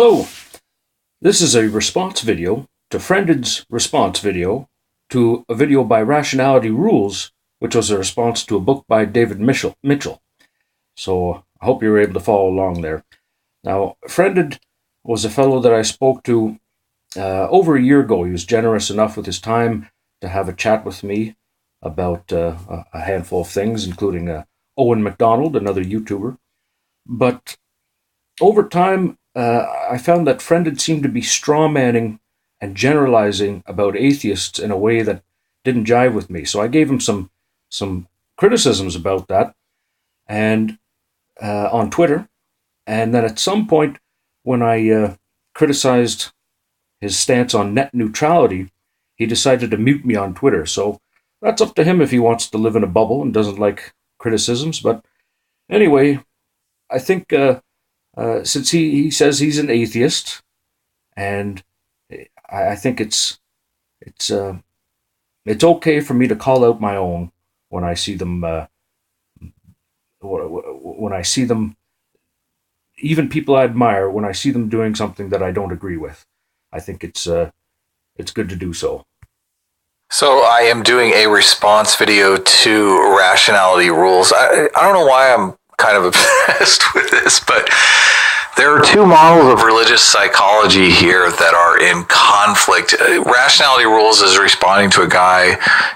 Hello, this is a response video to FriendEd's response video to a video by Rationality Rules, which was a response to a book by David Mitchell. So I hope you were able to follow along there. Now, FriendEd was a fellow that I spoke to over a year ago. He was generous enough with his time to have a chat with me about a handful of things, including Owen McDonald, another YouTuber. But over time, I found that FriendEd seemed to be strawmanning and generalizing about atheists in a way that didn't jive with me. So I gave him some criticisms about that, and on Twitter. And then at some point, when I criticized his stance on net neutrality, he decided to mute me on Twitter. So that's up to him if he wants to live in a bubble and doesn't like criticisms. But anyway, I think since he says he's an atheist, and I think it's okay for me to call out my own when I see them. When I see them, even people I admire, when I see them doing something that I don't agree with, I think it's good to do so. So I am doing a response video to Rationality Rules. I don't know why I'm kind of obsessed with this, but there are two models of religious psychology here that are in conflict. Rationality Rules is responding to a guy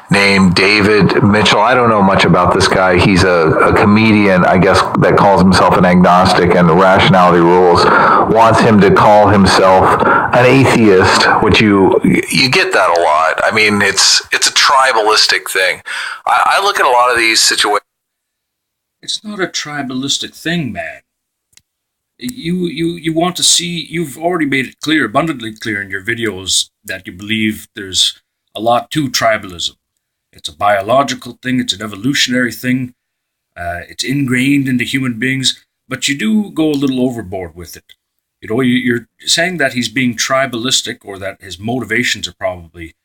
named David Mitchell. I don't know much about this guy. He's a comedian, I guess, that calls himself an agnostic, and Rationality Rules wants him to call himself an atheist, which you get that a lot. I mean, it's a tribalistic thing. I look at a lot of these situations. It's not a tribalistic thing, man. You want to see, you've already made it clear, abundantly clear in your videos, that you believe there's a lot to tribalism. It's a biological thing, it's an evolutionary thing, it's ingrained into human beings, but you do go a little overboard with it. You know, you're saying that he's being tribalistic, or that his motivations are probably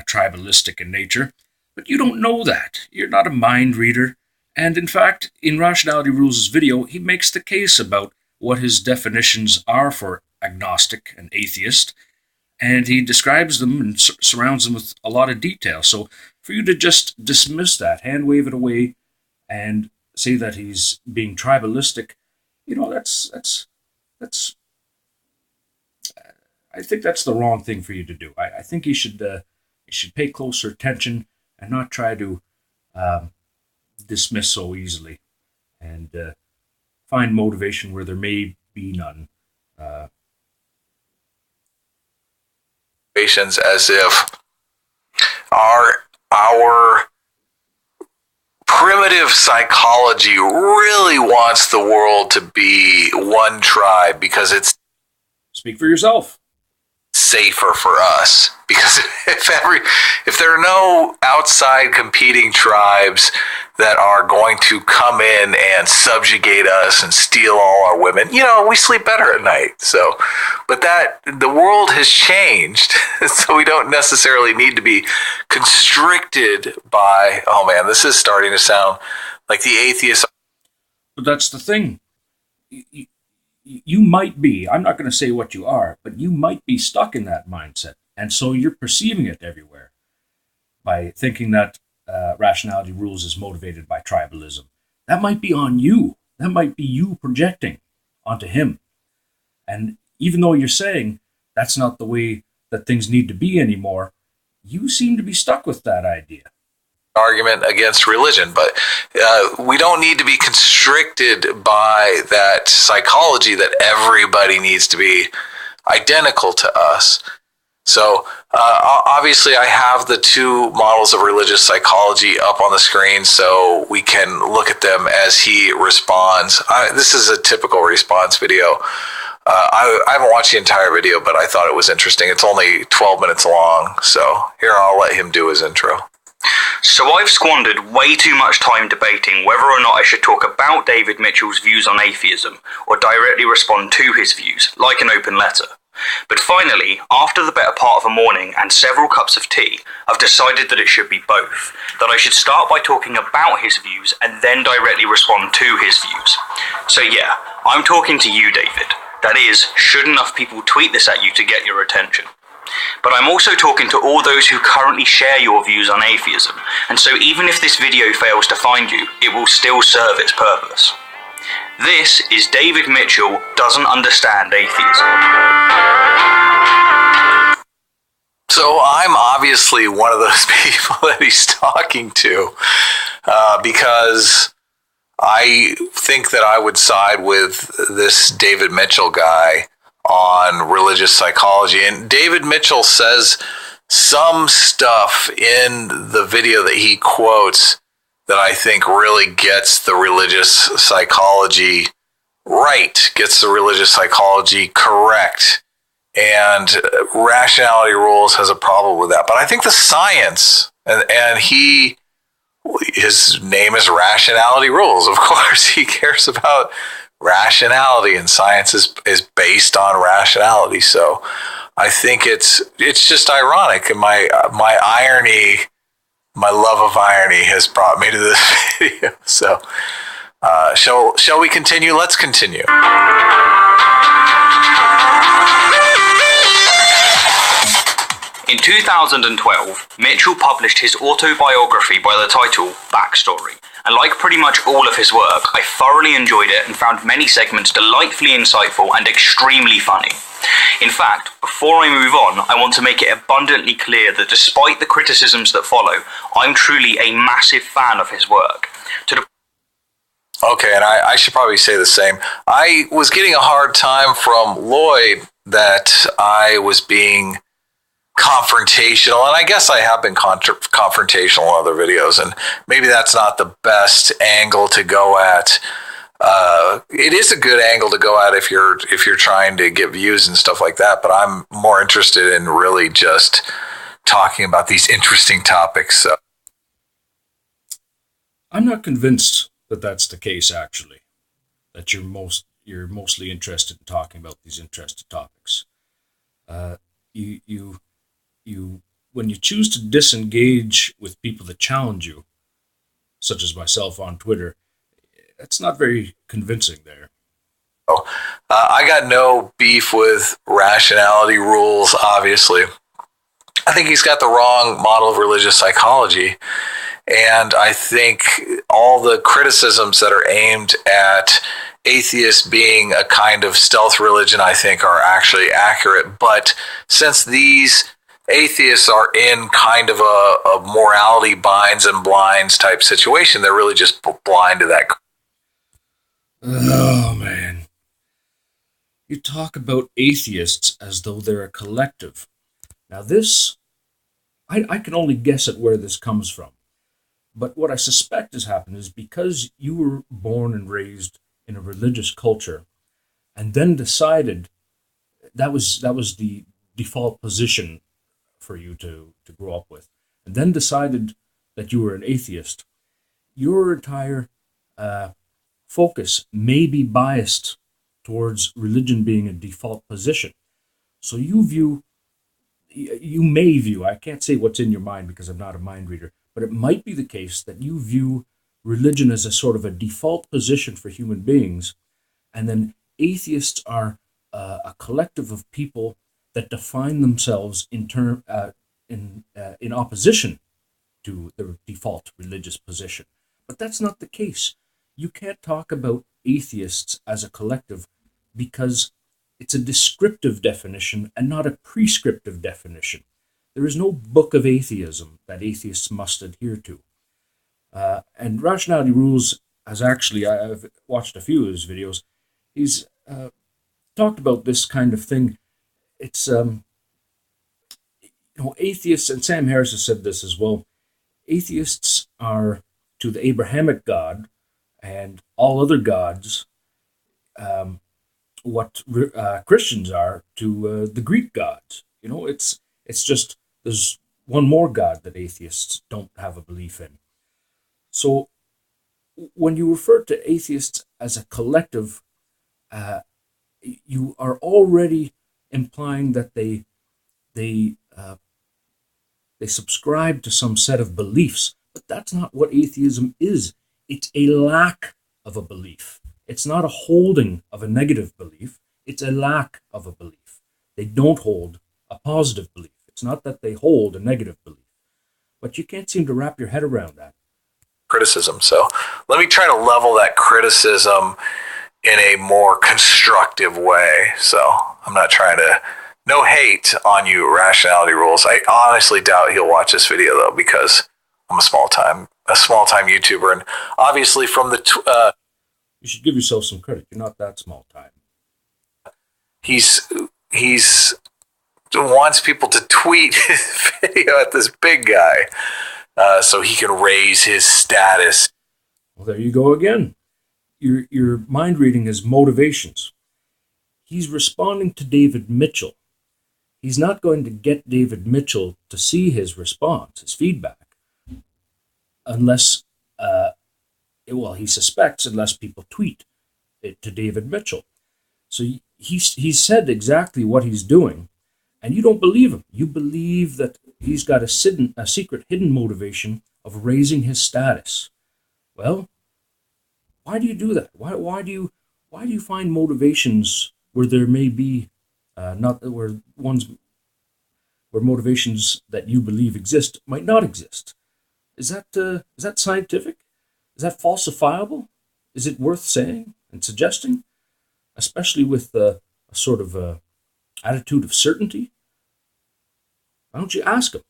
tribalistic in nature, but you don't know that. You're not a mind reader. And in fact, in Rationality Rules' video, he makes the case about what his definitions are for agnostic and atheist, and he describes them and surrounds them with a lot of detail. So for you to just dismiss that, hand wave it away, and say that he's being tribalistic, you know, that's I think that's the wrong thing for you to do. I think you should pay closer attention and not try to dismiss so easily, and find motivation where there may be none. As if our primitive psychology really wants the world to be one tribe because it's Speak for yourself. Safer for us, because if there are no outside competing tribes that are going to come in and subjugate us and steal all our women, you know, we sleep better at night. So, but that the world has changed, so we don't necessarily need to be constricted by, oh man, this is starting to sound like the atheists. But that's the thing. You might be, I'm not going to say what you are, but you might be stuck in that mindset. And so you're perceiving it everywhere by thinking that Rationality Rules is motivated by tribalism. That might be on you. That might be you projecting onto him. And even though you're saying that's not the way that things need to be anymore, you seem to be stuck with that idea. Argument against religion, but we don't need to be constricted by that psychology that everybody needs to be identical to us. So obviously I have the two models of religious psychology up on the screen so we can look at them as he responds. This is a typical response video. I haven't watched the entire video, but I thought it was interesting. It's only 12 minutes long, so here I'll let him do his intro. So I've squandered way too much time debating whether or not I should talk about David Mitchell's views on atheism or directly respond to his views, like an open letter. But finally, after the better part of a morning and several cups of tea, I've decided that it should be both. That I should start by talking about his views and then directly respond to his views. So yeah, I'm talking to you, David. That is, should enough people tweet this at you to get your attention. But I'm also talking to all those who currently share your views on atheism, and so even if this video fails to find you, it will still serve its purpose. This is David Mitchell Doesn't Understand Atheism. So I'm obviously one of those people that he's talking to, because I think that I would side with this David Mitchell guy on religious psychology. And David Mitchell says some stuff in the video that he quotes that I think really gets the religious psychology right, gets the religious psychology correct. And Rationality Rules has a problem with that. But I think the science, and his name is Rationality Rules. Of course, he cares about rationality, and science is based on rationality. So I think it's just ironic, and my irony, my love of irony, has brought me to this video. So shall we continue? Let's continue. In 2012, Mitchell published his autobiography by the title Backstory, and like pretty much all of his work, I thoroughly enjoyed it and found many segments delightfully insightful and extremely funny. In fact, before I move on, I want to make it abundantly clear that despite the criticisms that follow, I'm truly a massive fan of his work. Okay, and I should probably say the same. I was getting a hard time from Lloyd that I was being confrontational, and I guess I have been confrontational in other videos, and maybe that's not the best angle to go at. It is a good angle to go at if you're trying to get views and stuff like that, but I'm more interested in really just talking about these interesting topics. So. I'm not convinced that that's the case, actually, that you're mostly interested in talking about these interesting topics. When you choose to disengage with people that challenge you, such as myself on Twitter, that's not very convincing there. I got no beef with Rationality Rules, obviously. I think he's got the wrong model of religious psychology. And I think all the criticisms that are aimed at atheists being a kind of stealth religion, I think, are actually accurate. But since these atheists are in kind of a morality binds and blinds type situation, they're really just blind to that. Oh, man. You talk about atheists as though they're a collective. Now this, I can only guess at where this comes from. But what I suspect has happened is because you were born and raised in a religious culture and then decided that was the default position for you to grow up with, and then decided that you were an atheist, your entire focus may be biased towards religion being a default position. So you may view, I can't say what's in your mind because I'm not a mind reader, but it might be the case that you view religion as a sort of a default position for human beings, and then atheists are a collective of people that define themselves in opposition to their default religious position. But that's not the case. You can't talk about atheists as a collective because it's a descriptive definition and not a prescriptive definition. There is no book of atheism that atheists must adhere to. And Rationality Rules has actually, I've watched a few of his videos, he's talked about this kind of thing. It's, atheists, and Sam Harris has said this as well, atheists are to the Abrahamic God and all other gods what Christians are to the Greek gods. It's just there's one more God that atheists don't have a belief in. So when you refer to atheists as a collective, you are already implying that they subscribe to some set of beliefs, but that's not what atheism is. It's a lack of a belief. It's not a holding of a negative belief. It's a lack of a belief. They don't hold a positive belief. It's not that they hold a negative belief. But you can't seem to wrap your head around that. Criticism. So let me try to level that criticism in a more constructive way. So I'm not trying to, no hate on you, Rationality Rules. I honestly doubt he'll watch this video though, because I'm a small time YouTuber, and obviously from the you should give yourself some credit. You're not that small time. He's wants people to tweet his video at this big guy, so he can raise his status. Well, there you go again. Your mind reading is motivations. He's responding to David Mitchell. He's not going to get David Mitchell to see his response, his feedback, unless, he suspects unless people tweet it to David Mitchell. So he's said exactly what he's doing, and you don't believe him. You believe that he's got a secret hidden motivation of raising his status. Well, why do you do that? Why do you find motivations where there may be where motivations that you believe exist might not exist? Is that scientific? Is that falsifiable? Is it worth saying and suggesting, especially with a sort of attitude of certainty? Why don't you ask him?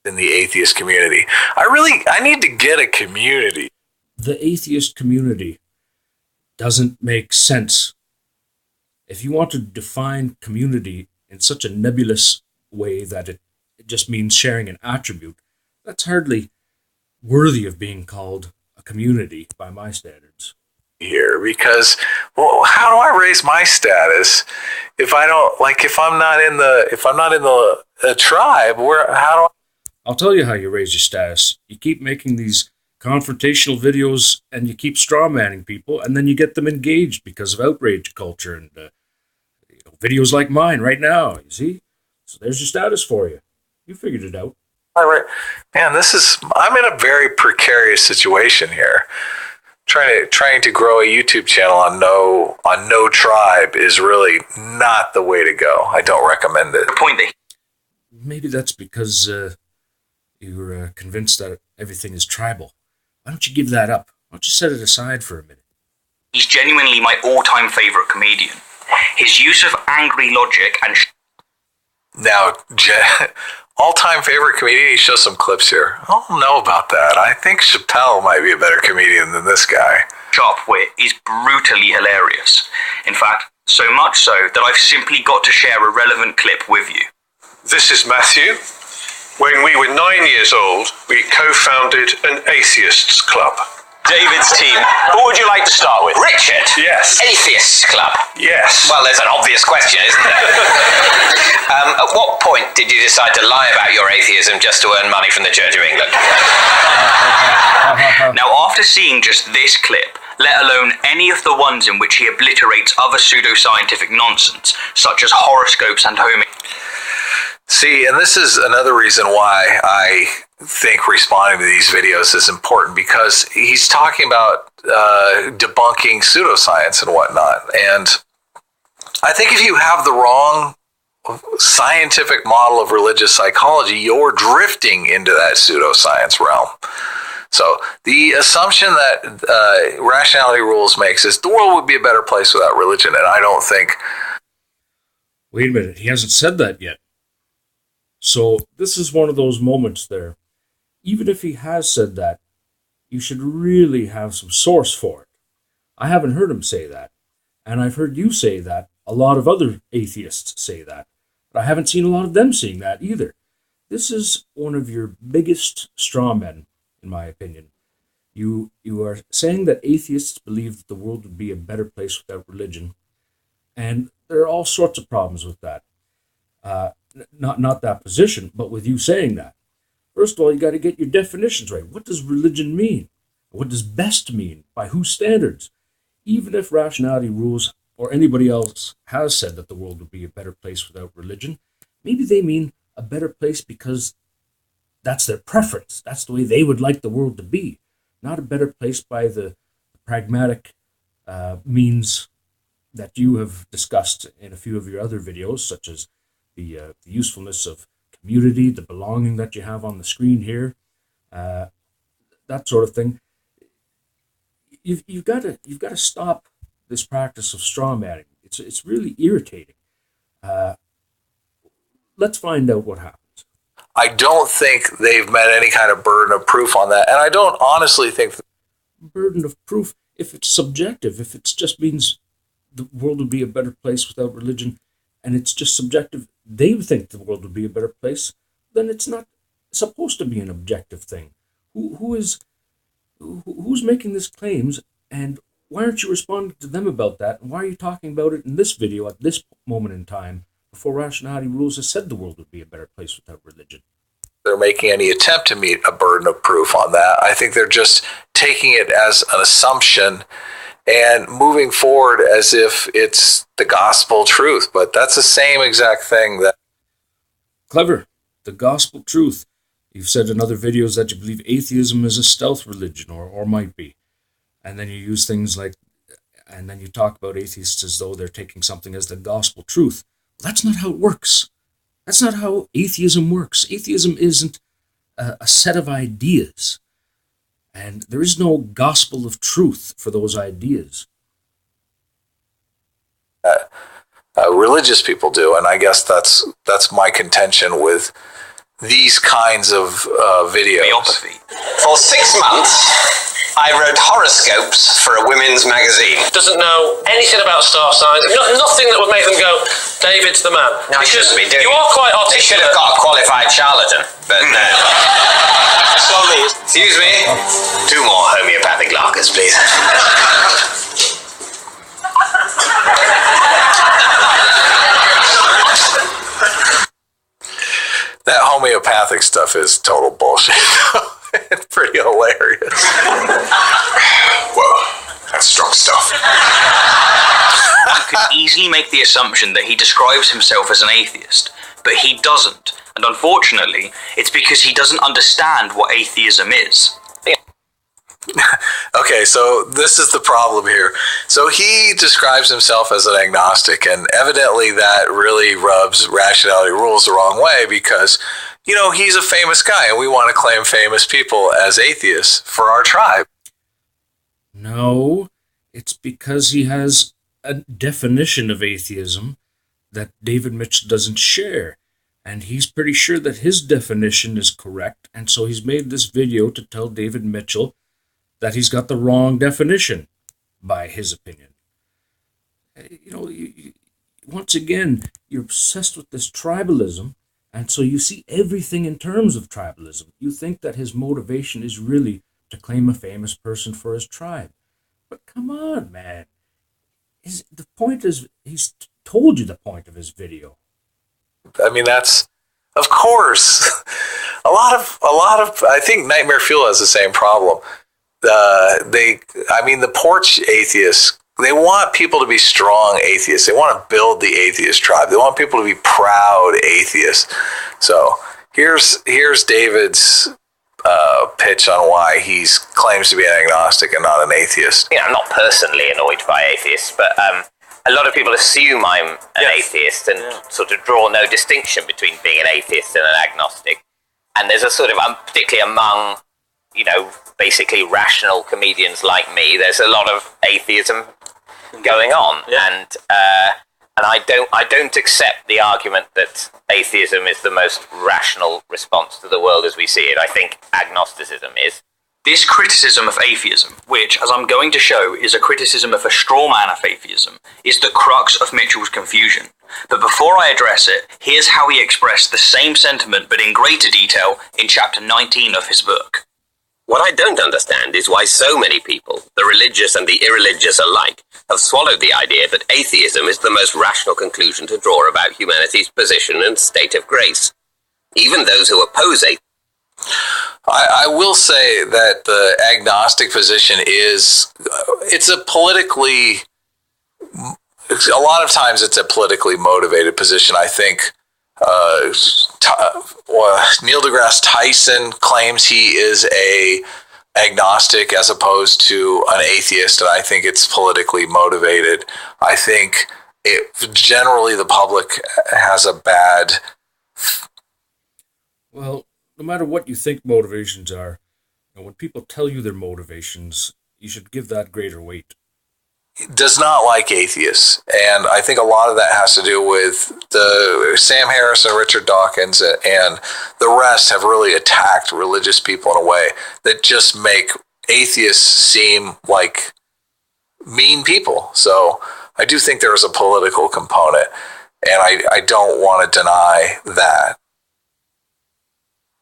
In the atheist community, I need to get a community. The atheist community doesn't make sense. If you want to define community in such a nebulous way that it just means sharing an attribute, that's hardly worthy of being called a community by my standards. Here, because, well, how do I raise my status if I don't, like, if I'm not in the tribe? I'll tell you how you raise your status. You keep making these confrontational videos, and you keep strawmanning people, and then you get them engaged because of outrage culture and videos like mine right now. You see, so there's your status for you. You figured it out. All right, man. I'm in a very precarious situation here. Trying to grow a YouTube channel on no tribe is really not the way to go. I don't recommend it. Maybe that's because you're convinced that everything is tribal. Why don't you give that up? Why don't you set it aside for a minute? He's genuinely my all-time favorite comedian. His use of angry logic and... Now, all-time favorite comedian, he shows some clips here. I don't know about that. I think Chappelle might be a better comedian than this guy. Sharp wit is brutally hilarious. In fact, so much so that I've simply got to share a relevant clip with you. This is Matthew. When we were 9 years old, we co-founded an atheists club. David's team. Who would you like to start with? Richard? Yes. Atheists Club? Yes. Well, there's an obvious question, isn't there? At what point did you decide to lie about your atheism just to earn money from the Church of England? Now, after seeing just this clip, let alone any of the ones in which he obliterates other pseudoscientific nonsense, such as horoscopes and homing... See, and this is another reason why I think responding to these videos is important, because he's talking about debunking pseudoscience and whatnot. And I think if you have the wrong scientific model of religious psychology, you're drifting into that pseudoscience realm. So the assumption that Rationality Rules makes is the world would be a better place without religion, and I don't think... Wait a minute, he hasn't said that yet. So this is one of those moments there. Even if he has said that, you should really have some source for it. I haven't heard him say that. And I've heard you say that. A lot of other atheists say that. But I haven't seen a lot of them saying that either. This is one of your biggest straw men, in my opinion. You are saying that atheists believe that the world would be a better place without religion. And there are all sorts of problems with that. Not that position, but with you saying that. First of all, you got to get your definitions right. What does religion mean? What does best mean? By whose standards? Even if Rationality Rules or anybody else has said that the world would be a better place without religion, maybe they mean a better place because that's their preference. That's the way they would like the world to be. Not a better place by the pragmatic means that you have discussed in a few of your other videos, such as the usefulness of community, the belonging that you have on the screen here, that sort of thing. You've got to stop this practice of straw manning. It's really irritating. Let's find out what happens. I don't think they've met any kind of burden of proof on that, and I don't honestly think burden of proof, if it's subjective, if it just means the world would be a better place without religion, and it's just subjective, they think the world would be a better place, then it's not supposed to be an objective thing. Who's making these claims, and why aren't you responding to them about that? And why are you talking about it in this video at this moment in time, before Rationality Rules has said the world would be a better place without religion? they're making any attempt to meet a burden of proof on that. I think they're just taking it as an assumption and moving forward as if it's the gospel truth. But that's the same exact thing that... Clever. The gospel truth. You've said in other videos that you believe atheism is a stealth religion, or might be. And then you use things like, and then you talk about atheists as though they're taking something as the gospel truth. Well, that's not how it works. That's not how atheism works. Atheism isn't a set of ideas. And there is no gospel of truth for those ideas. Religious people do, and I guess that's my contention with these kinds of videos. Myopathy. For 6 months, I wrote horoscopes for a women's magazine. Doesn't know anything about star signs. Nothing that would make them go, David's the man. No, I shouldn't be doing you are quite They should articulate. have got a qualified charlatan, but no. Slowly. Excuse me. 2 more homeopathic laskers, please. That homeopathic stuff is total bullshit. It's pretty hilarious. Whoa, that's strong stuff. You could easily make the assumption that he describes himself as an atheist, but he doesn't. And unfortunately, it's because he doesn't understand what atheism is. Okay, so this is the problem here. So he describes himself as an agnostic, and evidently that really rubs Rationality Rules the wrong way because, you know, he's a famous guy, and we want to claim famous people as atheists for our tribe. No, it's because he has a definition of atheism that David Mitchell doesn't share. And he's pretty sure that his definition is correct, and so he's made this video to tell David Mitchell that he's got the wrong definition, by his opinion. You know, once again, you're obsessed with this tribalism, and so you see everything in terms of tribalism. You think that his motivation is really to claim a famous person for his tribe. But come on, man. The point is, he's told you the point of his video. I mean, that's, of course, a lot of, I think Nightmare Fuel has the same problem. The porch atheists, they want people to be strong atheists. They want to build the atheist tribe. They want people to be proud atheists. So here's David's pitch on why he claims to be an agnostic and not an atheist. You know, I'm not personally annoyed by atheists, but a lot of people assume I'm an atheist and sort of draw no distinction between being an atheist and an agnostic. And there's a sort of, particularly among, you know, basically rational comedians like me, there's a lot of atheism going on, and I don't accept the argument that atheism is the most rational response to the world as we see it. I think agnosticism is. This criticism of atheism, which, as I'm going to show, is a criticism of a straw man of atheism, is the crux of Mitchell's confusion. But before I address it, here's how he expressed the same sentiment but in greater detail in chapter 19 of his book. What I don't understand is why so many people, the religious and the irreligious alike, have swallowed the idea that atheism is the most rational conclusion to draw about humanity's position and state of grace. Even those who oppose atheism. I will say that the agnostic position is, a lot of times it's a politically motivated position. I think Neil deGrasse Tyson claims he is an agnostic as opposed to an atheist, and I think it's politically motivated. I think generally the public has a bad... Well, no matter what you think motivations are, when people tell you their motivations, you should give that greater weight. Does not like atheists, and I think a lot of that has to do with the Sam Harris and Richard Dawkins and the rest have really attacked religious people in a way that just make atheists seem like mean people. So I do think there is a political component, and I don't want to deny that.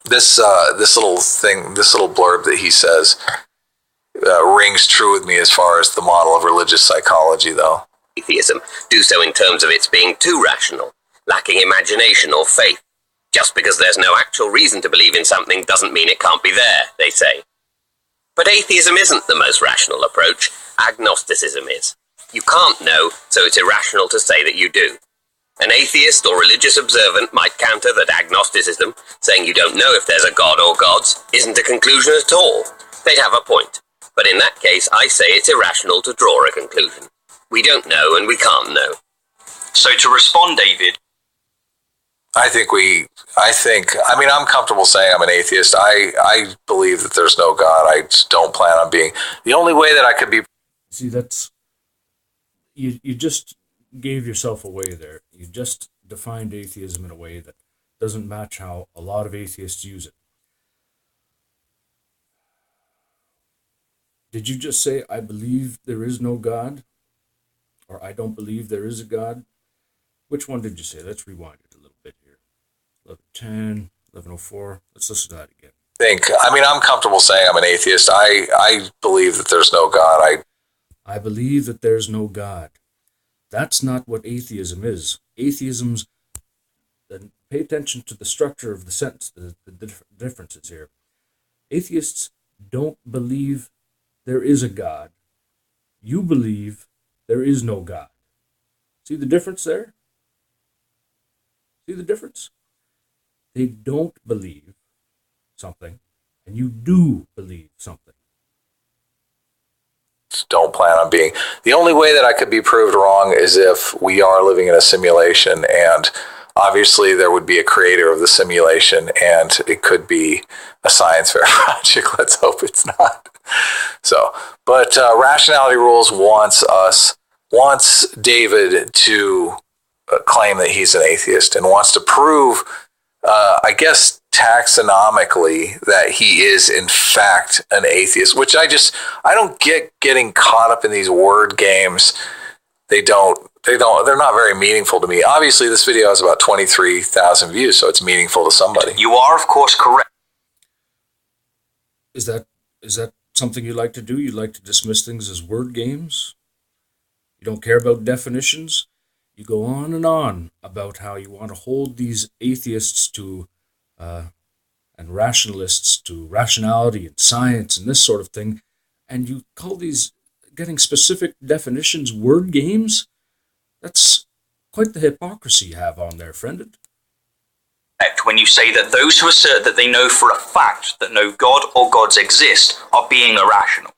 This little blurb that he says rings true with me as far as the model of religious psychology, though. Atheism do so in terms of its being too rational, lacking imagination or faith. Just because there's no actual reason to believe in something doesn't mean it can't be there, they say. But atheism isn't the most rational approach. Agnosticism is. You can't know, so it's irrational to say that you do. An atheist or religious observant might counter that agnosticism, saying you don't know if there's a god or gods, isn't a conclusion at all. They'd have a point. But in that case, I say it's irrational to draw a conclusion. We don't know and we can't know. So to respond, David... I'm comfortable saying I'm an atheist. I believe that there's no God. I just don't plan on being. The only way that I could be... See, that's... You just gave yourself away there. You just defined atheism in a way that doesn't match how a lot of atheists use it. Did you just say, I believe there is no God? Or I don't believe there is a God? Which one did you say? Let's rewind it a little bit here. 11:10, 11:04. Let's listen to that again. I'm comfortable saying I'm an atheist. I believe that there's no God. I believe that there's no God. That's not what atheism is. Atheism's... Pay attention to the structure of the sentence, the differences here. Atheists don't believe there is a God. You believe there is no God. See the difference there? See the difference? They don't believe something, and you do believe something. Don't plan on being. The only way that I could be proved wrong is if we are living in a simulation, and obviously there would be a creator of the simulation, and it could be a science fair project. Let's hope it's not. So, but Rationality Rules wants David to claim that he's an atheist and wants to prove, I guess, taxonomically that he is in fact an atheist, which I don't get getting caught up in these word games. They're not very meaningful to me. Obviously, this video has about 23,000 views, so it's meaningful to somebody. You are, of course, correct. Is that something you like to do? You like to dismiss things as word games? You don't care about definitions? You go on and on about how you want to hold these atheists to and rationalists to rationality and science and this sort of thing, and you call these getting specific definitions word games? That's quite the hypocrisy you have on there, FriendEd. When you say that those who assert that they know for a fact that no God or gods exist are being irrational.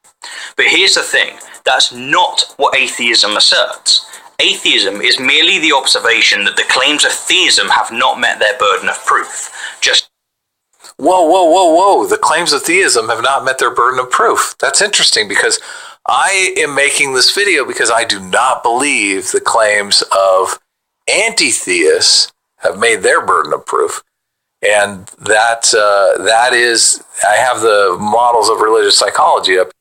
But here's the thing, that's not what atheism asserts. Atheism is merely the observation that the claims of theism have not met their burden of proof. Whoa. The claims of theism have not met their burden of proof. That's interesting, because I am making this video because I do not believe the claims of anti-theists have made their burden of proof. And that is, I have the models of religious psychology up.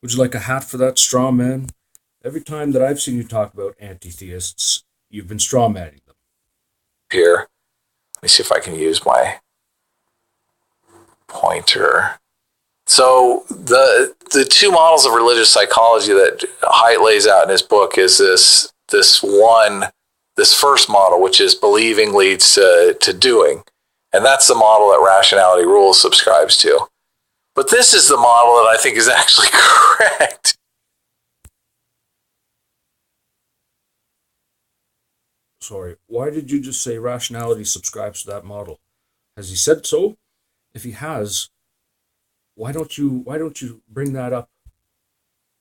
Would you like a hat for that, straw man? Every time that I've seen you talk about anti-theists, you've been straw manning them. Here, let me see if I can use my pointer. So the two models of religious psychology that Haidt lays out in his book is this first model, which is believing leads to doing. And that's the model that Rationality Rules subscribes to. But this is the model that I think is actually correct. Sorry, why did you just say Rationality subscribes to that model? Has he said so? If he has, why don't you bring that up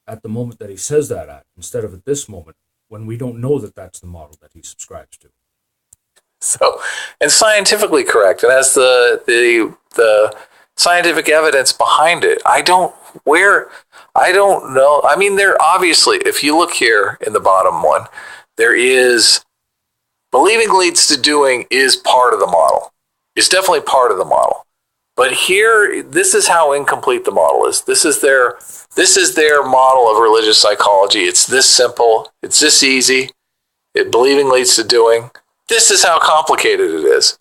at the moment that he says that at, instead of at this moment when we don't know that that's the model that he subscribes to? So, and scientifically correct, and has the scientific evidence behind it. I don't know. I mean, there obviously, if you look here in the bottom one, there is believing leads to doing is part of the model. It's definitely part of the model. But here, this is how incomplete the model is. This is their model of religious psychology. It's this simple. It's this easy. Believing leads to doing. This is how complicated it is.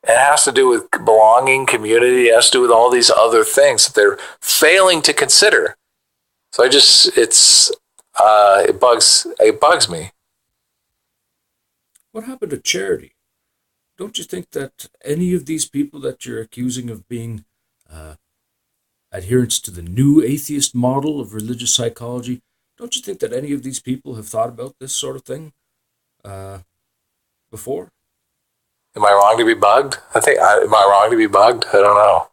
It has to do with belonging, community. It has to do with all these other things that they're failing to consider. So it bugs me. What happened to charity? Don't you think that any of these people that you're accusing of being adherents to the new atheist model of religious psychology, don't you think that any of these people have thought about this sort of thing before? Am I wrong to be bugged? Am I wrong to be bugged? I don't know.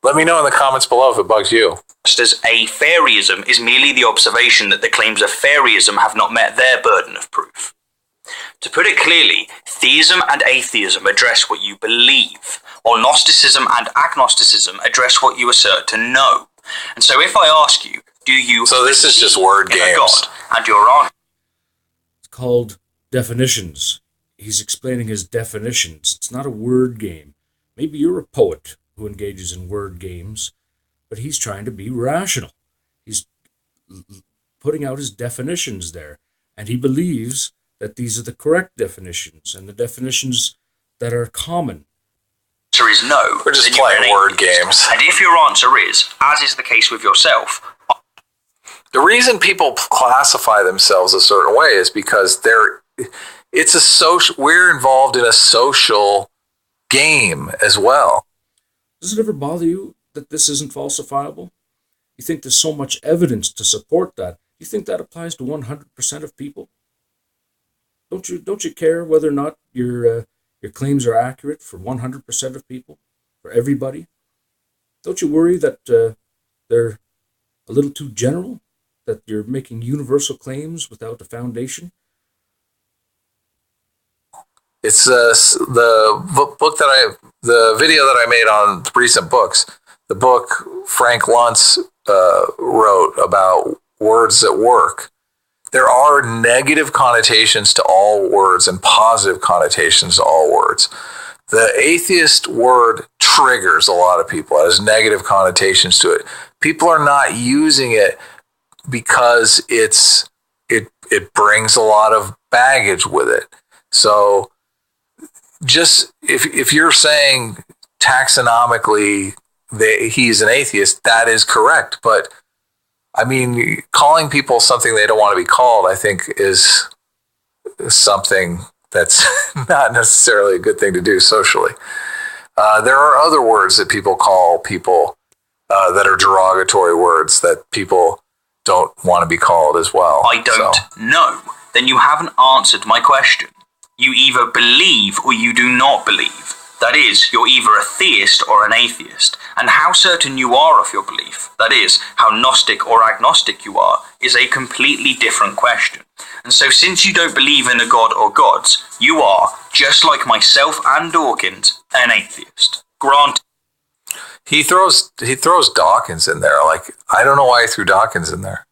Let me know in the comments below if it bugs you. Just as a fairyism is merely the observation that the claims of fairyism have not met their burden of proof. To put it clearly, theism and atheism address what you believe, while Gnosticism and agnosticism address what you assert to know. And so if I ask you, do you... So this is just word games. God, and your answer... It's called definitions. He's explaining his definitions. It's not a word game. Maybe you're a poet who engages in word games, but he's trying to be rational. He's putting out his definitions there, and he believes that these are the correct definitions and the definitions that are common. Answer is no. We're just playing word games. And if your answer is, as is the case with yourself, the reason people classify themselves a certain way is because we're involved in a social game as well. Does it ever bother you that this isn't falsifiable? You think there's so much evidence to support that? You think that applies to 100% of people? Don't you care whether or not your claims are accurate for 100% of people, for everybody? Don't you worry that they're a little too general, that you're making universal claims without a foundation? It's the video that I made on recent books. The book Frank Luntz wrote about words that work. There are negative connotations to all words and positive connotations to all words. The atheist word triggers a lot of people. It has negative connotations to it. People are not using it because it brings a lot of baggage with it. So just if you're saying taxonomically that he's an atheist, that is correct. But I mean, calling people something they don't want to be called, I think, is something that's not necessarily a good thing to do socially. There are other words that people call people that are derogatory words that people don't want to be called as well. I don't know. Then you haven't answered my question. You either believe or you do not believe. That is, you're either a theist or an atheist. And how certain you are of your belief, that is, how Gnostic or agnostic you are, is a completely different question. And so since you don't believe in a god or gods, you are, just like myself and Dawkins, an atheist. Granted. He throws Dawkins in there. Like, I don't know why he threw Dawkins in there.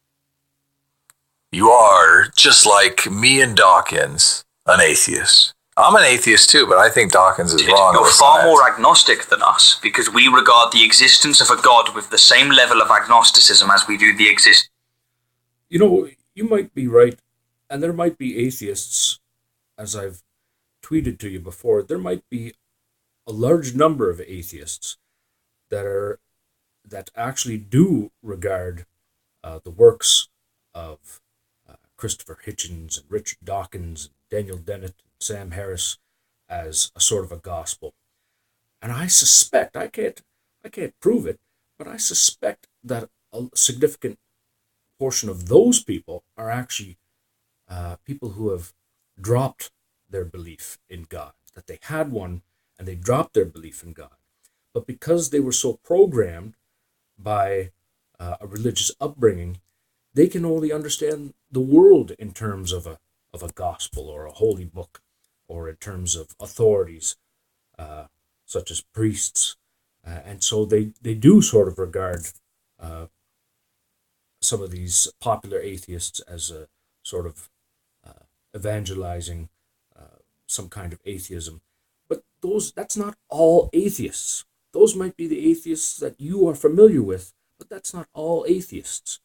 You are, just like me and Dawkins, an atheist. I'm an atheist too, but I think Dawkins is wrong. You're far more agnostic than us, because we regard the existence of a god with the same level of agnosticism as we do the existence. You know, you might be right, and there might be atheists, as I've tweeted to you before, there might be a large number of atheists that actually do regard the works of Christopher Hitchens and Richard Dawkins, and Daniel Dennett, Sam Harris as a sort of a gospel. And I suspect, I can't prove it, but I suspect that a significant portion of those people are actually people who have dropped their belief in God, that they had one and they dropped their belief in God. but because they were so programmed by a religious upbringing, they can only understand the world in terms of a gospel or a holy book, or in terms of authorities such as priests, and so they do sort of regard some of these popular atheists as a sort of evangelizing some kind of atheism. But that's not all atheists. Those might be the atheists that you are familiar with, but that's not all atheists.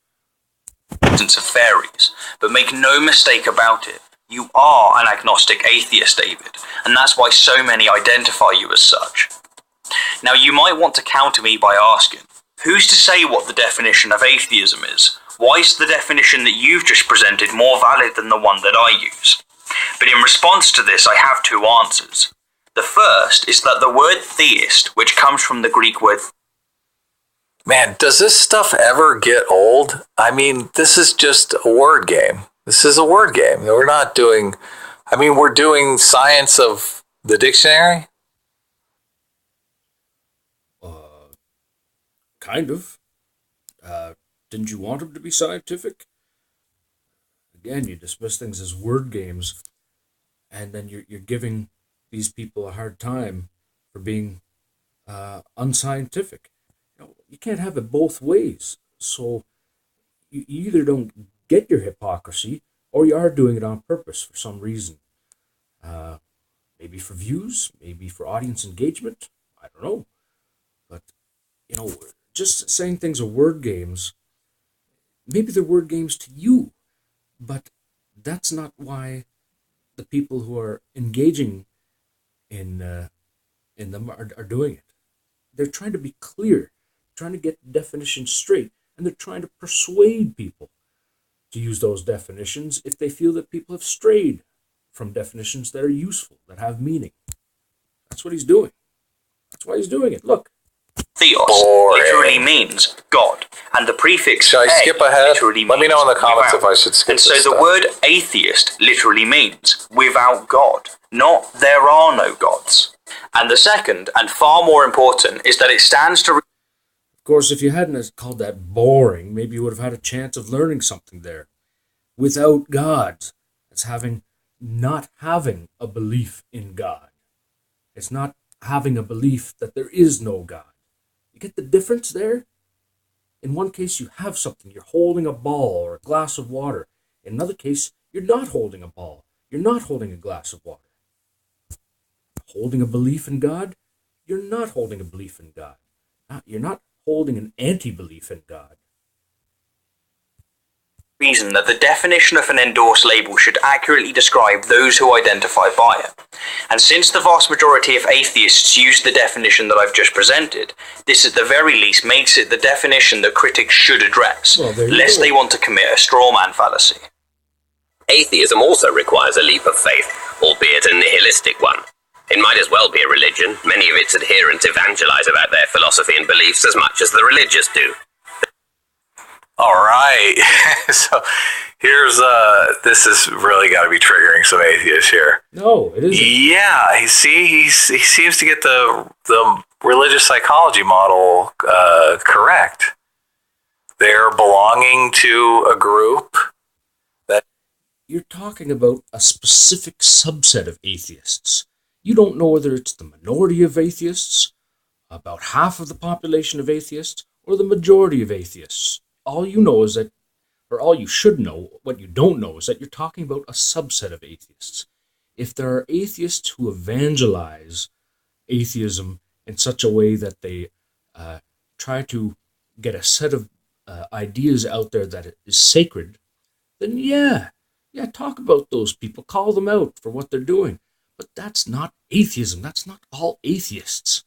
Of fairies, but make no mistake about it, you are an agnostic atheist, David, and that's why so many identify you as such. Now, you might want to counter me by asking, who's to say what the definition of atheism is? Why is the definition that you've just presented more valid than the one that I use? But in response to this, I have two answers. The first is that the word theist, which comes from the Greek word... Man, does this stuff ever get old? I mean, this is just a word game. This is a word game. We're not doing... I mean, we're doing science of the dictionary? Kind of. Didn't you want them to be scientific? Again, you dismiss things as word games, and then you're giving these people a hard time for being unscientific. You can't have it both ways. So you either don't get your hypocrisy, or you are doing it on purpose for some reason. Maybe for views, maybe for audience engagement. I don't know. But, just saying things are word games, maybe they're word games to you, but that's not why the people who are engaging in them are doing it. They're trying to be clear, trying to get the definition straight, and they're trying to persuade people to use those definitions if they feel that people have strayed from definitions that are useful, that have meaning. That's what he's doing. That's why he's doing it. Look. Theos literally means God, and the prefix should I skip ahead? Literally Let me know in the comments without. If I should skip. And so the word atheist literally means without God, not there are no gods. And the second, and far more important, is that it stands to... Of course, if you hadn't called that boring, maybe you would have had a chance of learning something there. Without God, it's not having a belief in God. It's not having a belief that there is no God. You get the difference there? In one case, you have something. You're holding a ball or a glass of water. In another case, you're not holding a ball. You're not holding a glass of water. Holding a belief in God? You're not holding a belief in God. You're not holding an anti-belief in God. Reason that the definition of an endorsed label should accurately describe those who identify by it. And since the vast majority of atheists use the definition that I've just presented, this at the very least makes it the definition that critics should address, lest they want to commit a straw man fallacy. Atheism also requires a leap of faith, albeit a nihilistic one. It might as well be a religion. Many of its adherents evangelize about their philosophy and beliefs as much as the religious do. All right. So here's this is really got to be triggering some atheists here. No, it isn't. Yeah, he seems to get the religious psychology model correct. They're belonging to a group that... You're talking about a specific subset of atheists. You don't know whether it's the minority of atheists, about half of the population of atheists, or the majority of atheists. All you know is that, or all you should know, what you don't know is that you're talking about a subset of atheists. If there are atheists who evangelize atheism in such a way that they try to get a set of ideas out there that is sacred, then yeah, talk about those people, call them out for what they're doing. But that's not atheism. That's not all atheists.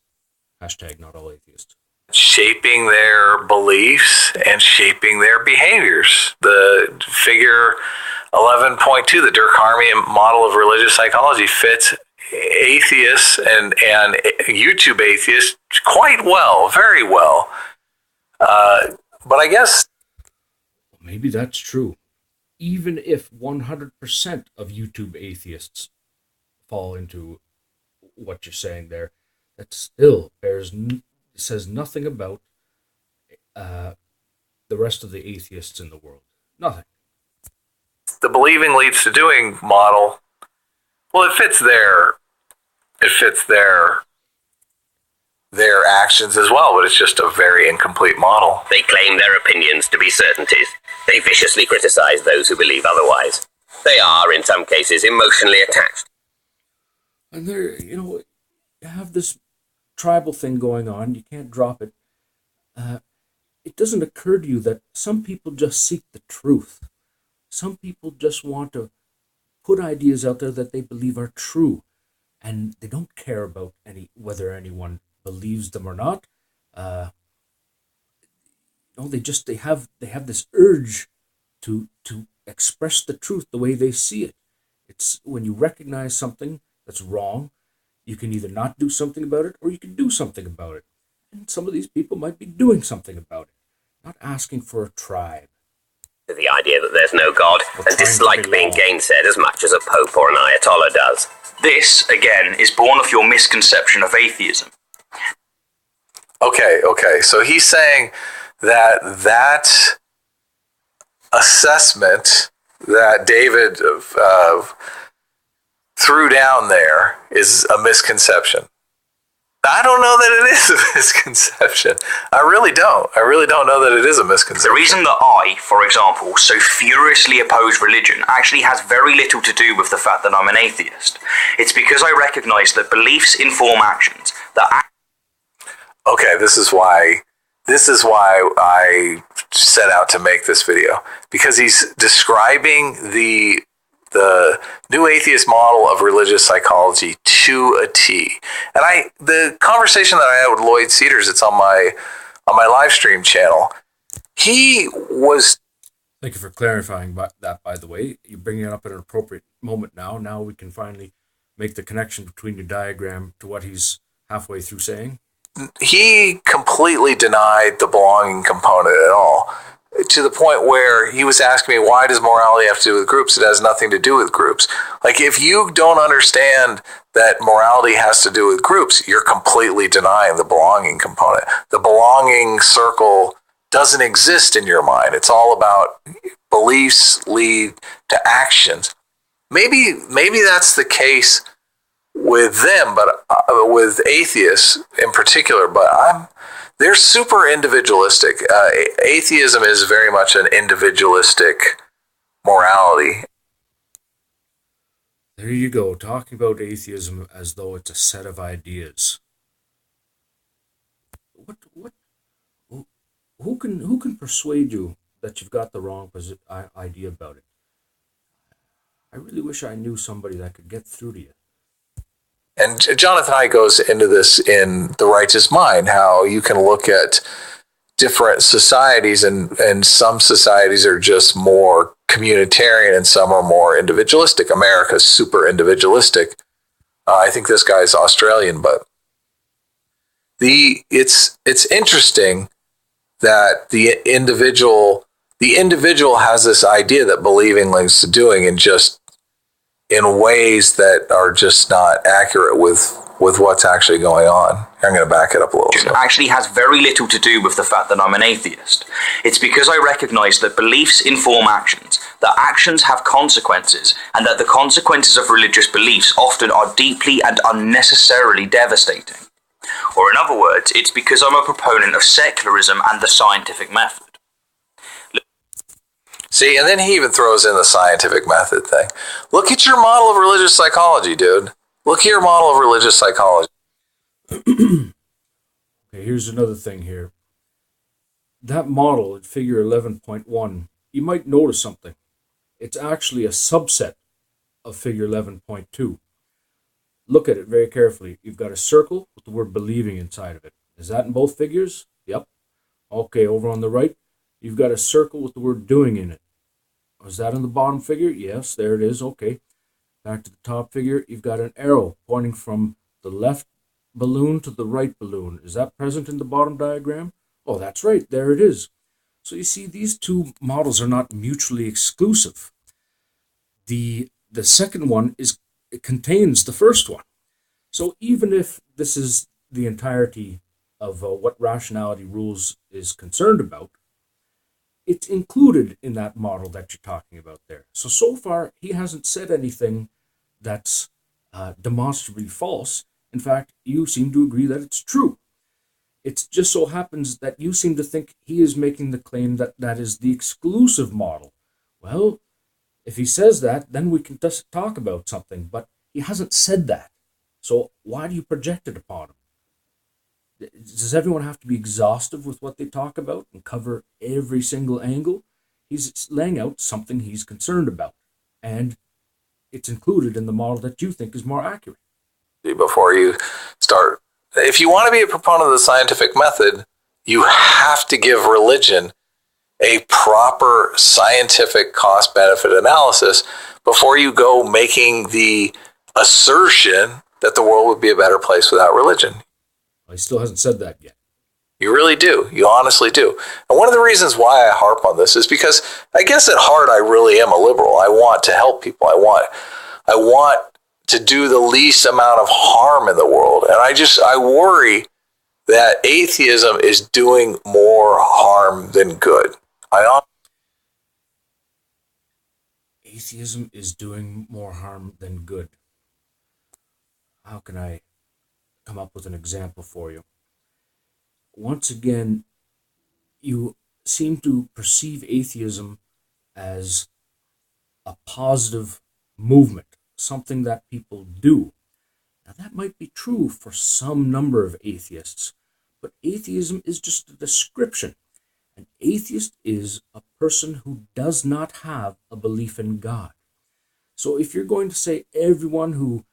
Hashtag not all atheists. Shaping their beliefs and shaping their behaviors. The figure 11.2, the Durkheimian model of religious psychology, fits atheists and YouTube atheists quite well, very well. But I guess... Maybe that's true. Even if 100% of YouTube atheists fall into what you're saying there, that still bears says nothing about the rest of the atheists in the world. Nothing. The believing leads to doing model, well, it fits their actions as well, but it's just a very incomplete model. They claim their opinions to be certainties. They viciously criticize those who believe otherwise. They are, in some cases, emotionally attached. And there, you have this tribal thing going on. You can't drop it. It doesn't occur to you that some people just seek the truth. Some people just want to put ideas out there that they believe are true, and they don't care about whether anyone believes them or not. They have this urge to express the truth the way they see it. It's when you recognize something that's wrong, you can either not do something about it or you can do something about it. And some of these people might be doing something about it, not asking for a tribe. The idea that there's no God and dislike being gainsaid as much as a pope or an ayatollah does. This, again, is born of your misconception of atheism. Okay. So he's saying that assessment that David threw down there is a misconception. I don't know that it is a misconception. I really don't know that it is a misconception. The reason that I, for example, so furiously oppose religion actually has very little to do with the fact that I'm an atheist. It's because I recognize that beliefs inform actions. Okay, this is why I set out to make this video, because he's describing the new atheist model of religious psychology to a T. And the conversation that I had with Lloyd Cedars, it's on my live stream channel. He was. Thank you for clarifying that, by the way. You're bringing it up at an appropriate moment now. Now we can finally make the connection between your diagram to what he's halfway through saying. He completely denied the belonging component at all, to the point where he was asking me, why does morality have to do with groups? It has nothing to do with groups. Like, if you don't understand that morality has to do with groups, you're completely denying the belonging component. The belonging circle doesn't exist in your mind. It's all about beliefs lead to actions. Maybe that's the case with them, but with atheists in particular, but they're super individualistic. Atheism is very much an individualistic morality. There you go, talking about atheism as though it's a set of ideas. Who can persuade you that you've got the wrong idea about it? I really wish I knew somebody that could get through to you. And Jonathan Haidt goes into this in The Righteous Mind, how you can look at different societies, and some societies are just more communitarian and some are more individualistic. America's super individualistic. I think this guy's Australian, but it's interesting that the individual has this idea that believing links to doing, and just in ways that are just not accurate with what's actually going on. I'm going to back it up a little. It actually has very little to do with the fact that I'm an atheist. It's because I recognize that beliefs inform actions, that actions have consequences, and that the consequences of religious beliefs often are deeply and unnecessarily devastating. Or in other words, it's because I'm a proponent of secularism and the scientific method. See, and then he even throws in the scientific method thing. Look at your model of religious psychology, dude. Look at your model of religious psychology. Okay, here's another thing here. That model at figure 11.1, you might notice something. It's actually a subset of figure 11.2. Look at it very carefully. You've got a circle with the word believing inside of it. Is that in both figures? Yep. Okay, over on the right, you've got a circle with the word doing in it. Was that in the bottom figure? Yes, there it is. Okay. Back to the top figure, you've got an arrow pointing from the left balloon to the right balloon. Is that present in the bottom diagram? Oh, that's right. There it is. So you see, these two models are not mutually exclusive. The second one contains the first one. So even if this is the entirety of what rationality rules is concerned about, it's included in that model that you're talking about there. So far, he hasn't said anything that's demonstrably false. In fact, you seem to agree that it's true. It just so happens that you seem to think he is making the claim that that is the exclusive model. Well, if he says that, then we can just talk about something, but he hasn't said that. So why do you project it upon him? Does everyone have to be exhaustive with what they talk about and cover every single angle? He's laying out something he's concerned about, and it's included in the model that you think is more accurate. Before you start, if you want to be a proponent of the scientific method, you have to give religion a proper scientific cost-benefit analysis before you go making the assertion that the world would be a better place without religion. He still hasn't said that yet. You really do. You honestly do. And one of the reasons why I harp on this is because I guess at heart I really am a liberal. I want to help people. I want to do the least amount of harm in the world. And I worry that atheism is doing more harm than good. Atheism is doing more harm than good. How can I come up with an example for you? Once again, you seem to perceive atheism as a positive movement, something that people do. Now, that might be true for some number of atheists, but atheism is just a description. An atheist is a person who does not have a belief in God. So if you're going to say everyone who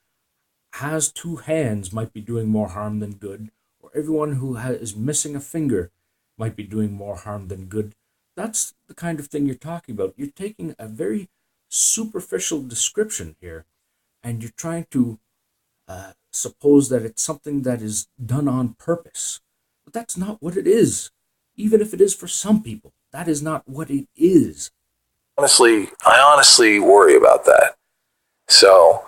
has two hands might be doing more harm than good, or everyone who is missing a finger might be doing more harm than good, that's the kind of thing you're talking about. You're taking a very superficial description here, and you're trying to suppose that it's something that is done on purpose. But that's not what it is. Even if it is for some people, that is not what it is. I honestly worry about that. So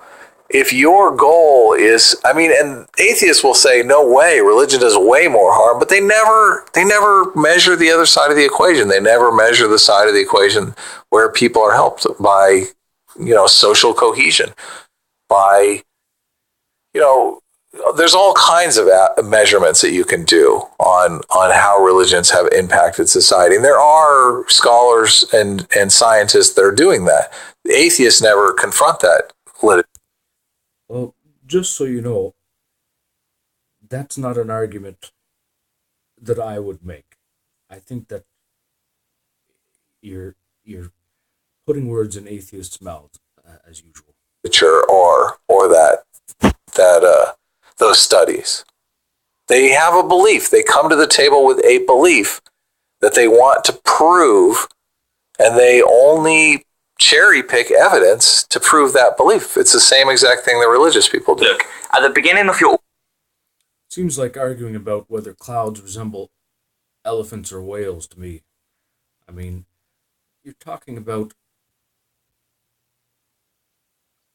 if your goal is, and atheists will say, no way, religion does way more harm, but they never measure the other side of the equation. They never measure the side of the equation where people are helped by, social cohesion, by, there's all kinds of measurements that you can do on how religions have impacted society. And there are scholars and scientists that are doing that. The atheists never confront that. Well, just so you know, that's not an argument that I would make. I think that you're putting words in atheists' mouths, as usual. Or that those studies. They have a belief. They come to the table with a belief that they want to prove, and they only cherry pick evidence to prove that belief. It's the same exact thing that religious people do. Look, at the beginning of your... Seems like arguing about whether clouds resemble elephants or whales to me. I mean, you're talking about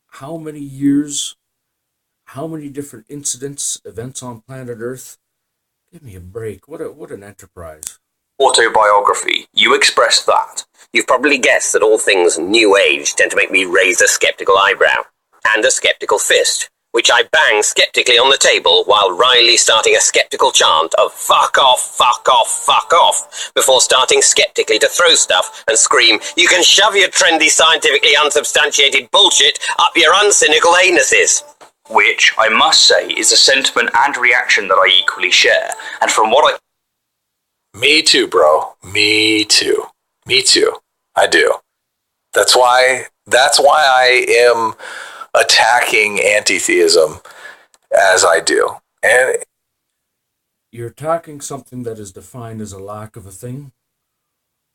how many years, how many different events on planet Earth. Give me a break. What an enterprise. Autobiography, you expressed that. You've probably guessed that all things New Age tend to make me raise a skeptical eyebrow and a skeptical fist, which I bang skeptically on the table while wryly starting a skeptical chant of fuck off, fuck off, fuck off, before starting skeptically to throw stuff and scream, you can shove your trendy, scientifically unsubstantiated bullshit up your uncynical anuses. Which, I must say, is a sentiment and reaction that I equally share, and from what I... Me too, bro. Me too. I do. That's why I am attacking anti-theism as I do. And you're attacking something that is defined as a lack of a thing,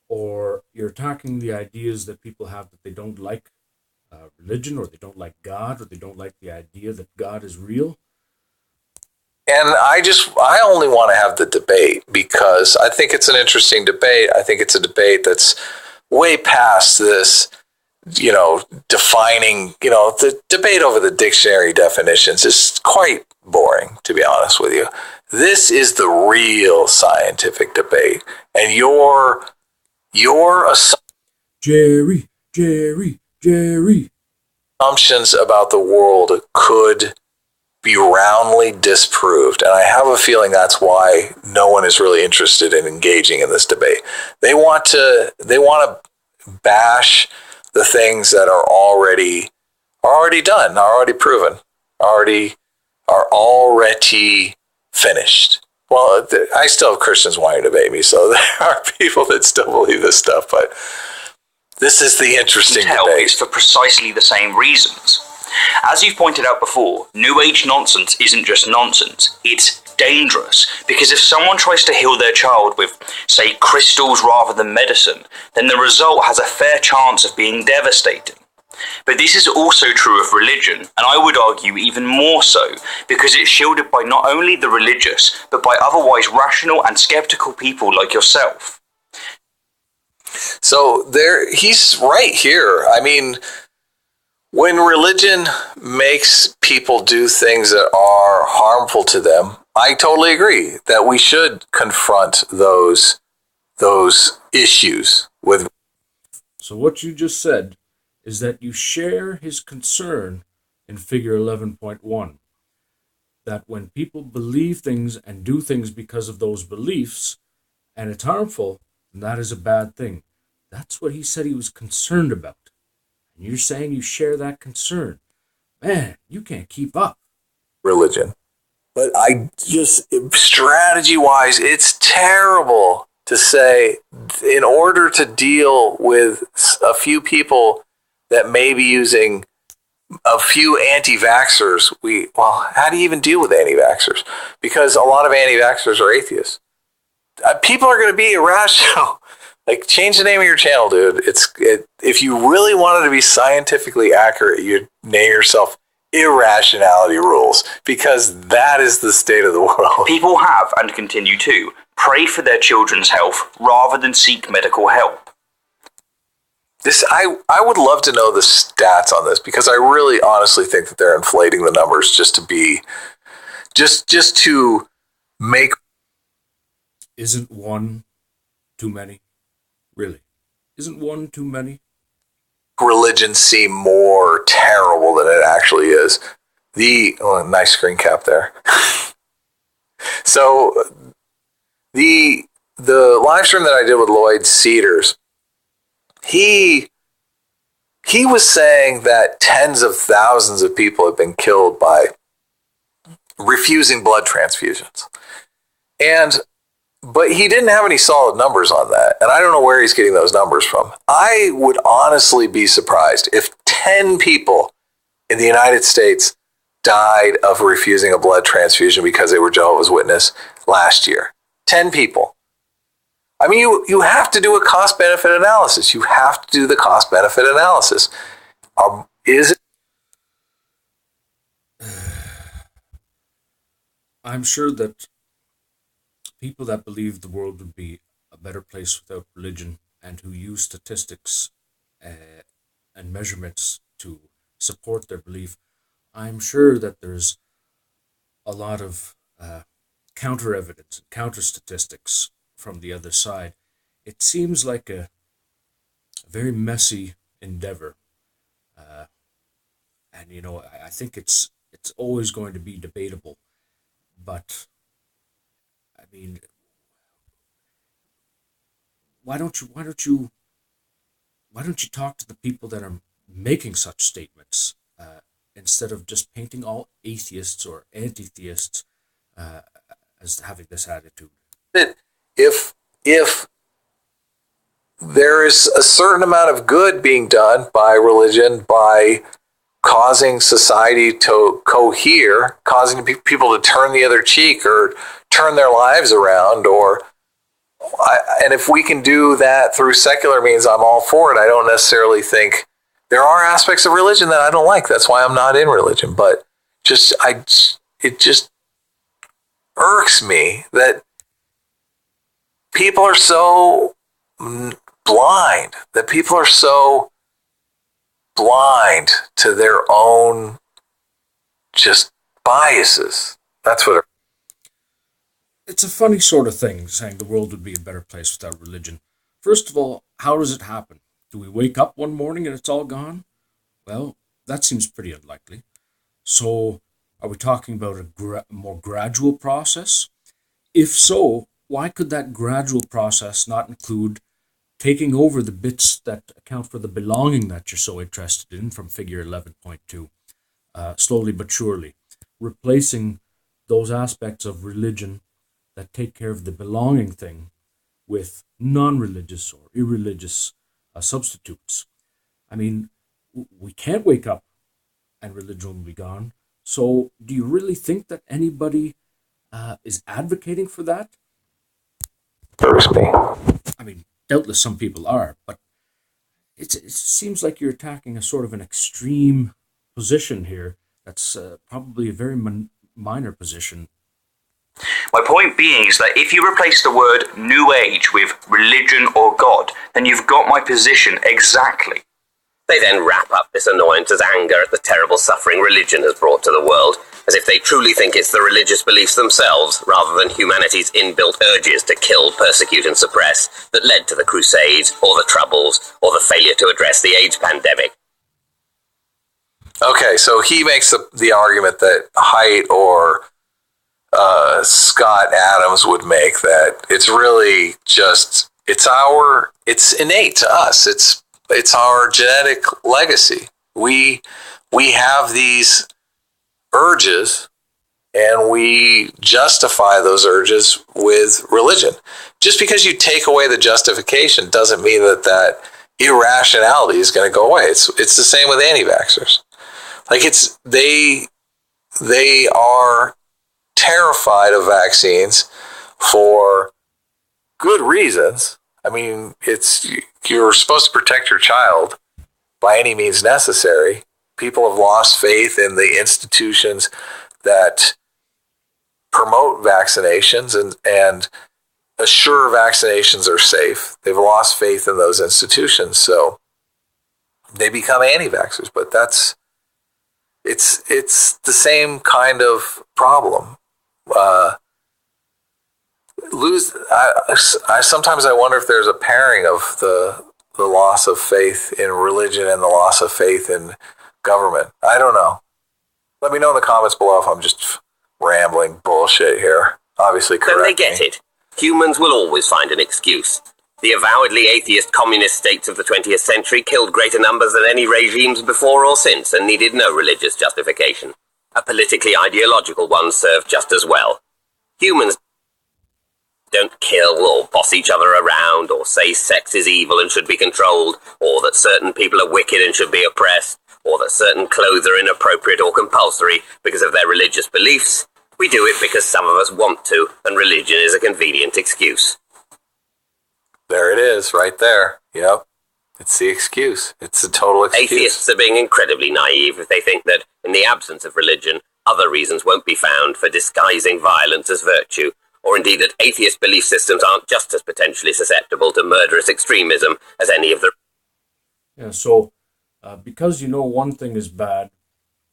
or you're attacking the ideas that people have that they don't like religion, or they don't like God, or they don't like the idea that God is real. And I only want to have the debate because I think it's an interesting debate. I think it's a debate that's way past this defining, the debate over the dictionary definitions is quite boring, to be honest with you. This is the real scientific debate. And your Jerry. assumptions about the world could be roundly disproved. And I have a feeling that's why no one is really interested in engaging in this debate. They want to bash the things that are already done, are already proven, are already finished. Well, I still have Christians wanting to debate me, so there are people that still believe this stuff, but this is the interesting debate. Is for precisely the same reasons. As you've pointed out before, New Age nonsense isn't just nonsense, it's dangerous, because if someone tries to heal their child with, say, crystals rather than medicine, then the result has a fair chance of being devastating. But this is also true of religion, and I would argue even more so, because it's shielded by not only the religious, but by otherwise rational and skeptical people like yourself. So he's right here. I mean, when religion makes people do things that are harmful to them, I totally agree that we should confront those issues with. So what you just said is that you share his concern in figure 11.1, that when people believe things and do things because of those beliefs, and it's harmful, then that is a bad thing. That's what he said he was concerned about. And you're saying you share that concern. Man, you can't keep up. Religion. But strategy-wise, it's terrible to say, in order to deal with a few people that may be using a few anti-vaxxers, how do you even deal with anti-vaxxers? Because a lot of anti-vaxxers are atheists. People are going to be irrational. Like, change the name of your channel, dude. If you really wanted to be scientifically accurate, you'd name yourself Irrationality Rules, because that is the state of the world. People have, and continue to, pray for their children's health rather than seek medical help. I would love to know the stats on this, because I really honestly think that they're inflating the numbers just to make. Isn't one too many? Really? Isn't one too many? Religion seem more terrible than it actually is. Nice screen cap there. So the live stream that I did with Lloyd Cedars, he was saying that tens of thousands of people have been killed by refusing blood transfusions. But he didn't have any solid numbers on that. And I don't know where he's getting those numbers from. I would honestly be surprised if 10 people in the United States died of refusing a blood transfusion because they were Jehovah's Witness last year. 10 people. I mean, you have to do a cost-benefit analysis. You have to do the cost-benefit analysis. Is it? I'm sure that people that believe the world would be a better place without religion, and who use statistics and measurements to support their belief, I'm sure that there's a lot of counter evidence, counter statistics from the other side. It seems like a very messy endeavor, and I think it's always going to be debatable. But I mean, why don't you talk to the people that are making such statements instead of just painting all atheists or anti-theists as having this attitude? If there is a certain amount of good being done by religion, by causing society to cohere, causing people to turn the other cheek or turn their lives around, and if we can do that through secular means, I'm all for it. I don't necessarily think there are aspects of religion that I don't like. That's why I'm not in religion. But it just irks me that people are so blind, that people are so blind to their own just biases. That's what It's a funny sort of thing, saying the world would be a better place without religion. First of all, how does it happen? Do we wake up one morning and it's all gone? Well, that seems pretty unlikely. So, are we talking about a more gradual process? If so, why could that gradual process not include taking over the bits that account for the belonging that you're so interested in from figure 11.2, slowly but surely, replacing those aspects of religion that take care of the belonging thing with non-religious or irreligious substitutes? I mean, we can't wake up and religion will be gone. So, do you really think that anybody is advocating for that? irks me. I mean, doubtless some people are, but it seems like you're attacking a sort of an extreme position here. That's probably a very minor position. My point being is that if you replace the word New Age with religion or God, then you've got my position exactly. They then wrap up this annoyance as anger at the terrible suffering religion has brought to the world, as if they truly think it's the religious beliefs themselves, rather than humanity's inbuilt urges to kill, persecute and suppress, that led to the Crusades, or the Troubles, or the failure to address the AIDS pandemic. Okay, so he makes the argument that Haidt or Scott Adams would make, that it's really just, it's innate to us. It's our genetic legacy. We have these urges and we justify those urges with religion. Just because you take away the justification doesn't mean that irrationality is going to go away. It's the same with anti-vaxxers. Like, they are terrified of vaccines for good reasons. I mean, you're supposed to protect your child by any means necessary. People have lost faith in the institutions that promote vaccinations and assure vaccinations are safe. They've lost faith in those institutions, so they become anti-vaxxers. But it's the same kind of problem. Sometimes I wonder if there's a pairing of the loss of faith in religion and the loss of faith in government. I don't know. Let me know in the comments below if I'm just rambling bullshit here. Obviously, correct Don't they get it? Humans will always find an excuse. The avowedly atheist communist states of the 20th century killed greater numbers than any regimes before or since and needed no religious justification. A politically ideological one served just as well. Humans don't kill or boss each other around, or say sex is evil and should be controlled, or that certain people are wicked and should be oppressed, or that certain clothes are inappropriate or compulsory because of their religious beliefs. We do it because some of us want to, and religion is a convenient excuse. There it is, right there. Yep. It's the excuse. It's a total excuse. Atheists are being incredibly naive if they think that, in the absence of religion, other reasons won't be found for disguising violence as virtue, or indeed that atheist belief systems aren't just as potentially susceptible to murderous extremism as any of the... Yeah, so because you know one thing is bad,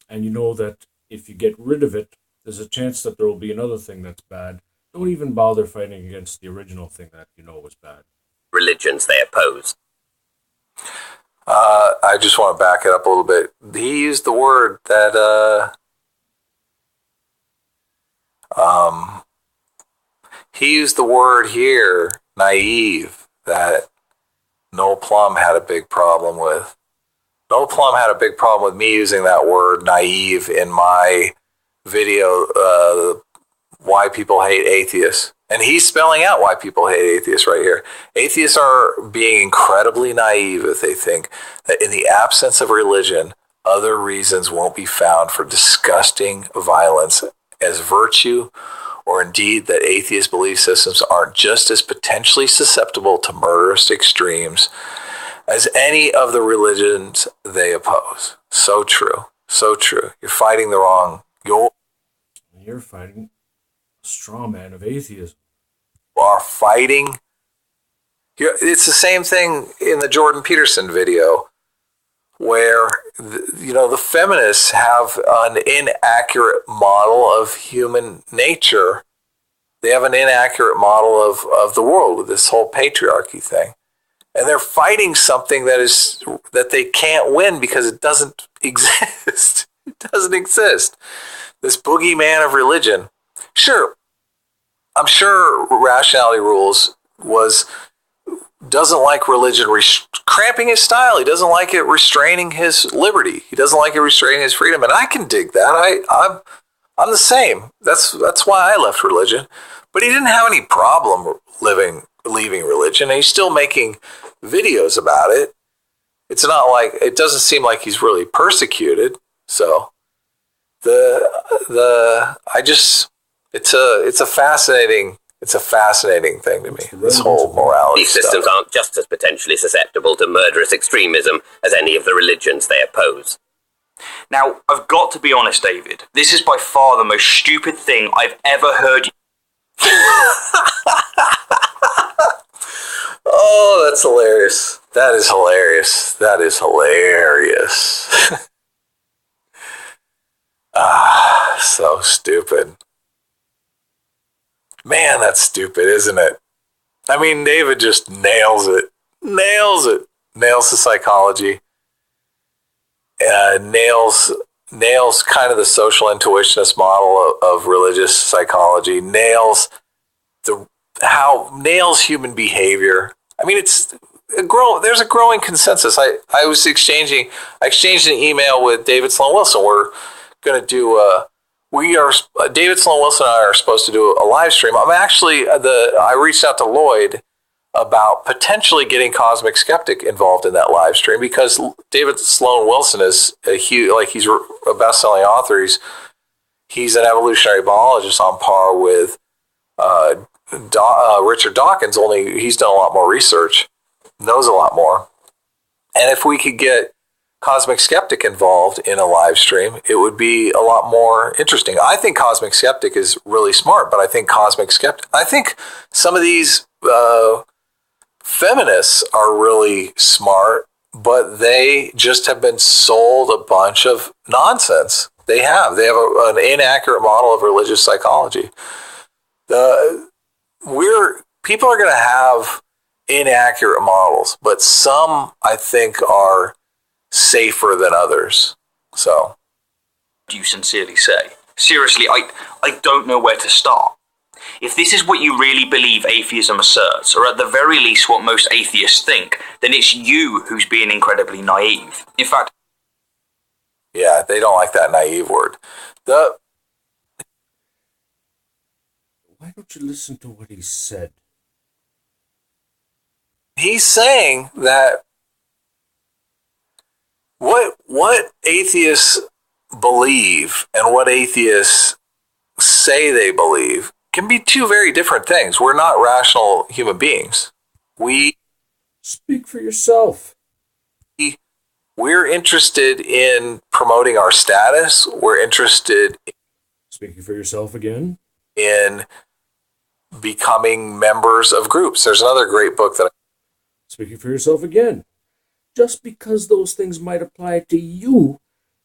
and you know that if you get rid of it, there's a chance that there will be another thing that's bad, don't even bother fighting against the original thing that you know was bad. religions they oppose. I just want to back it up a little bit. He used the word that he used the word here, naive, that Noel Plum had a big problem with. Noel Plum had a big problem with me using that word, naive, in my video, Why People Hate Atheists. And he's spelling out why people hate atheists right here. Atheists are being incredibly naive if they think that in the absence of religion, other reasons won't be found for disgusting violence as virtue, or indeed that atheist belief systems aren't just as potentially susceptible to murderous extremes as any of the religions they oppose. So true. So true. You're fighting the wrong. You're fighting a straw man of atheism. Are fighting. It's the same thing in the Jordan Peterson video. where the feminists have an inaccurate model of human nature. They have an inaccurate model of the world with this whole patriarchy thing. And they're fighting something that they can't win because it doesn't exist. It doesn't exist. This boogeyman of religion. Sure, I'm sure Rationality Rules doesn't like religion cramping his style. He doesn't like it restraining his liberty. He doesn't like it restraining his freedom, and I can dig that. I'm the same. That's why I left religion. But he didn't have any problem leaving religion, and he's still making videos about it. It's not like, it doesn't seem like he's really persecuted. So it's a fascinating thing to me, this whole morality These systems stuff. aren't just as potentially susceptible to murderous extremism as any of the religions they oppose. Now, I've got to be honest, David. This is by far the most stupid thing I've ever heard you. Oh, that's hilarious. That is hilarious. That is hilarious. So stupid. Man, that's stupid, isn't it? I mean, David just nails it. Nails the psychology. Nails kind of the social intuitionist model of religious psychology. Nails human behavior. I mean, there's a growing consensus. I exchanged an email with David Sloan Wilson. We're going to do David Sloan Wilson and I are supposed to do a live stream. I reached out to Lloyd about potentially getting Cosmic Skeptic involved in that live stream, because David Sloan Wilson is he's a best-selling author. He's an evolutionary biologist on par with Richard Dawkins, only he's done a lot more research, knows a lot more. And if we could get Cosmic Skeptic involved in a live stream, it would be a lot more interesting. I think Cosmic Skeptic is really smart, but I think some of these feminists are really smart, but they just have been sold a bunch of nonsense. They have an inaccurate model of religious psychology. People are going to have inaccurate models, but some, I think, are safer than others. So, Do you sincerely say? Seriously, I don't know where to start. If this is what you really believe atheism asserts, or at the very least what most atheists think, then it's you who's being incredibly naive. In fact, yeah, they don't like that naive word. Why don't you listen to what he said? He's saying that what atheists believe and what atheists say they believe can be two very different things. We're not rational human beings. Speak for yourself. We're interested in promoting our status. We're interested Speaking for yourself again. in becoming members of groups. There's another great book that Speaking for yourself again. Just because those things might apply to you,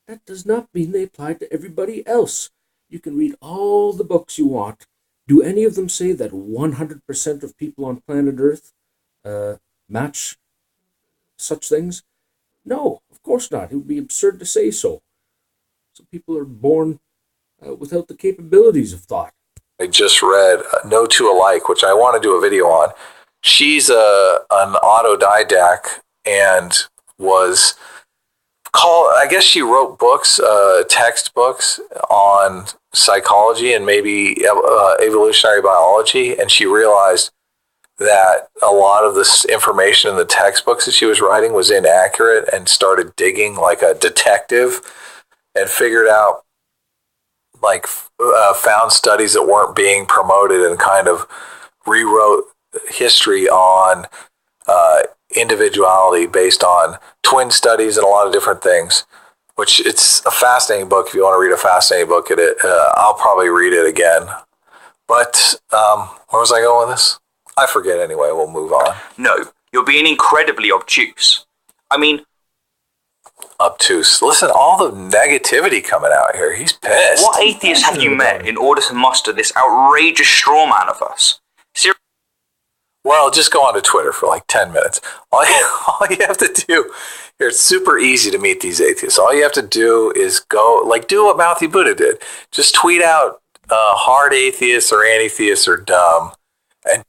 that does not mean they apply to everybody else. You can read all the books you want. Do any of them say that 100% of people on planet Earth match such things? No, of course not. It would be absurd to say so. Some people are born without the capabilities of thought. I just read, No Two Alike, which I want to do a video on. She's an autodidact and was called, I guess she wrote books, textbooks on psychology and maybe evolutionary biology, and she realized that a lot of this information in the textbooks that she was writing was inaccurate, and started digging like a detective and figured out, found studies that weren't being promoted and kind of rewrote history on individuality based on twin studies and a lot of different things, which it's a fascinating book. If you want to read a fascinating book, I'll probably read it again. But where was I going with this? I forget anyway. We'll move on. no, you're being incredibly obtuse. I mean, obtuse. Listen, all the negativity coming out here. He's pissed. What atheists have you met in order to muster this outrageous straw man of us? Well, just go on to Twitter for like 10 minutes. All you have to do, here, it's super easy to meet these atheists. All you have to do is go, like, do what Mouthy Buddha did. Just tweet out hard atheists or anti-theists are dumb. And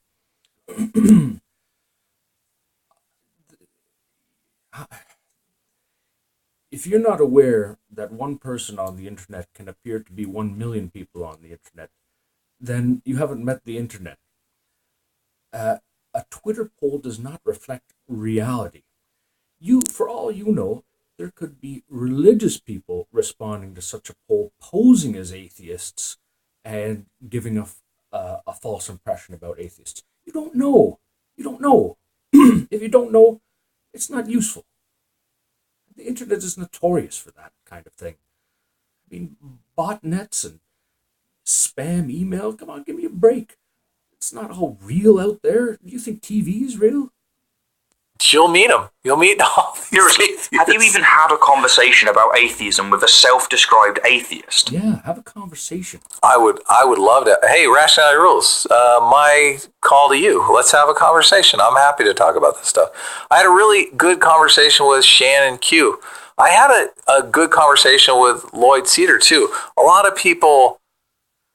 if you're not aware that one person on the internet can appear to be 1 million people on the internet, then you haven't met the internet. A Twitter poll does not reflect reality. For all you know, there could be religious people responding to such a poll, posing as atheists and giving a false impression about atheists. You don't know. You don't know. If you don't know, it's not useful. The internet is notorious for that kind of thing. I mean, botnets and spam email, come on, give me a break. It's not all real out there. Do you think TV is real? You'll meet them. You'll meet all these atheists. Have you even had a conversation about atheism with a self-described atheist? Yeah, have a conversation. I would love to. Hey, Rationality Rules, my call to you. Let's have a conversation. I'm happy to talk about this stuff. I had a really good conversation with Shannon Q. I had a good conversation with Lloyd Cedar, too. A lot of people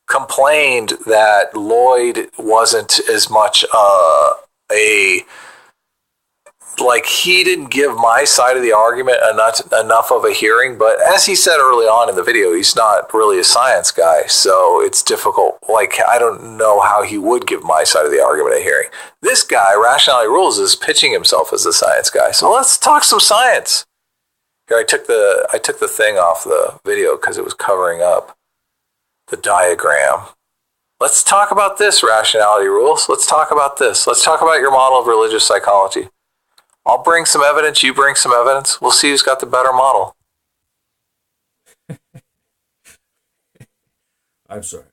complained that Lloyd wasn't as much like, he didn't give my side of the argument enough of a hearing, but as he said early on in the video, he's not really a science guy, so it's difficult. Like, I don't know how he would give my side of the argument a hearing. This guy, Rationality Rules, is pitching himself as a science guy, so let's talk some science. Here, I took the thing off the video because it was covering up the diagram. Let's talk about this, Rationality Rules. Let's talk about this. Let's talk about your model of religious psychology. I'll bring some evidence, you bring some evidence. We'll see who's got the better model. I'm sorry.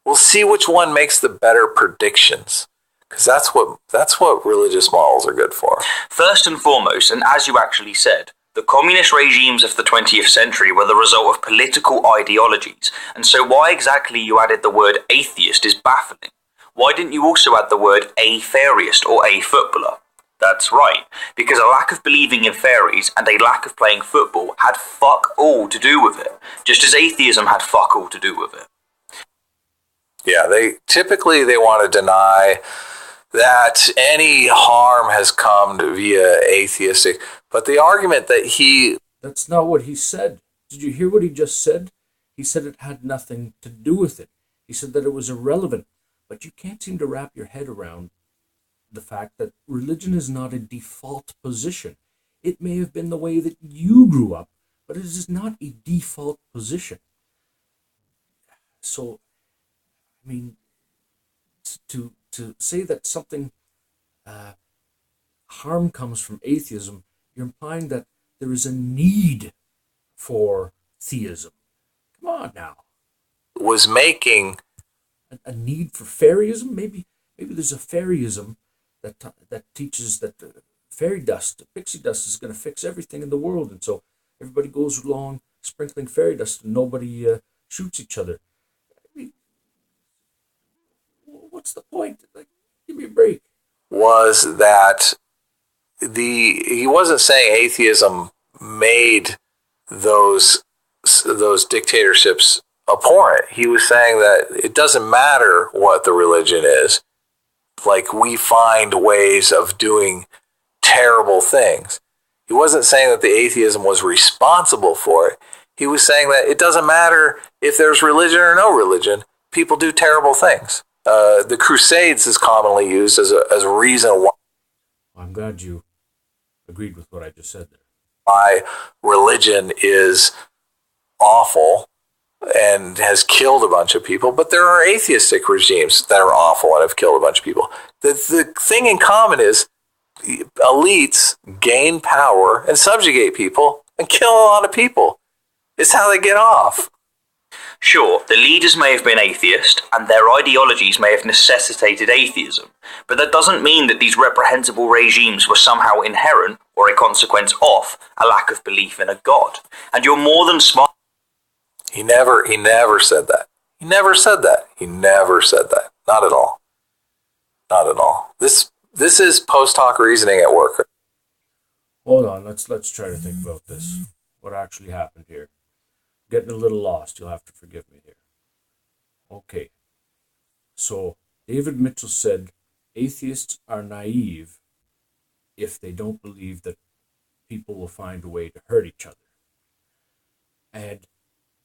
We'll see which one makes the better predictions. Because that's what religious models are good for. First and foremost, and as you actually said, the communist regimes of the 20th century were the result of political ideologies, and so why exactly you added the word atheist is baffling. Why didn't you also add the word a-theist or a footballer? That's right, because a lack of believing in fairies and a lack of playing football had fuck all to do with it, just as atheism had fuck all to do with it. Yeah, they want to deny that any harm has come via atheistic, but the argument that That's not what he said. Did you hear what he just said? He said it had nothing to do with it. He said that it was irrelevant, but you can't seem to wrap your head around the fact that religion is not a default position. It may have been the way that you grew up, but it is not a default position. So, I mean, to say that something harm comes from atheism, you're implying that there is a need for theism. Come on now. was making a need for fairyism? Maybe there's a fairyism that teaches that fairy dust, pixie dust, is going to fix everything in the world, and so everybody goes along sprinkling fairy dust and nobody shoots each other. I mean, what's the point? Like, give me a break. Was that he wasn't saying atheism made those dictatorships abhorrent. He was saying that it doesn't matter what the religion is. Like, we find ways of doing terrible things. He wasn't saying that the atheism was responsible for it. He was saying that it doesn't matter if there's religion or no religion. People do terrible things. The Crusades is commonly used as a reason why. I'm glad you agreed with what I just said there. Why religion is awful and has killed a bunch of people, but there are atheistic regimes that are awful and have killed a bunch of people. The thing in common is elites gain power and subjugate people and kill a lot of people. It's how they get off. Sure, The leaders may have been atheist, and their ideologies may have necessitated atheism, but that doesn't mean that these reprehensible regimes were somehow inherent, or a consequence of, a lack of belief in a god. And you're more than smart. He never said that. He never said that. He never said that. Not at all. Not at all. This is post hoc reasoning at work. Hold on, let's try to think about this. What actually happened here? Getting a little lost, you'll have to forgive me here. Okay. So, David Mitchell said atheists are naive if they don't believe that people will find a way to hurt each other. And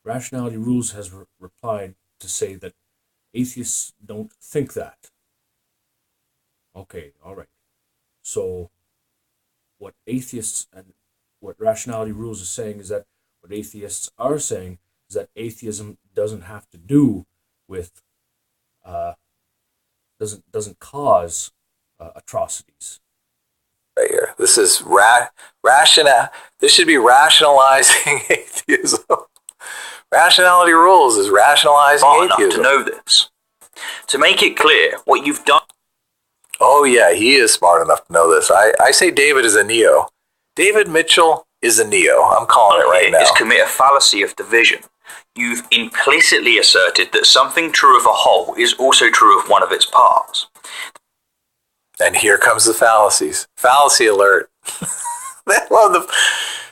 Rationality Rules has replied to say that atheists don't think that. Okay, all right. So, what atheists and what Rationality Rules is saying is that what atheists are saying is that atheism doesn't have to do with, doesn't cause atrocities. Right here. This is rational. This should be rationalizing atheism. Rationality Rules is rationalizing atheism. Enough to know this. To make it clear, what you've done. Oh yeah, he is smart enough to know this. I say David is a neo. David Mitchell is a neo. I'm calling it right now. Is commit a fallacy of division. You've implicitly asserted that something true of a whole is also true of one of its parts. And here comes the fallacies. Fallacy alert. They love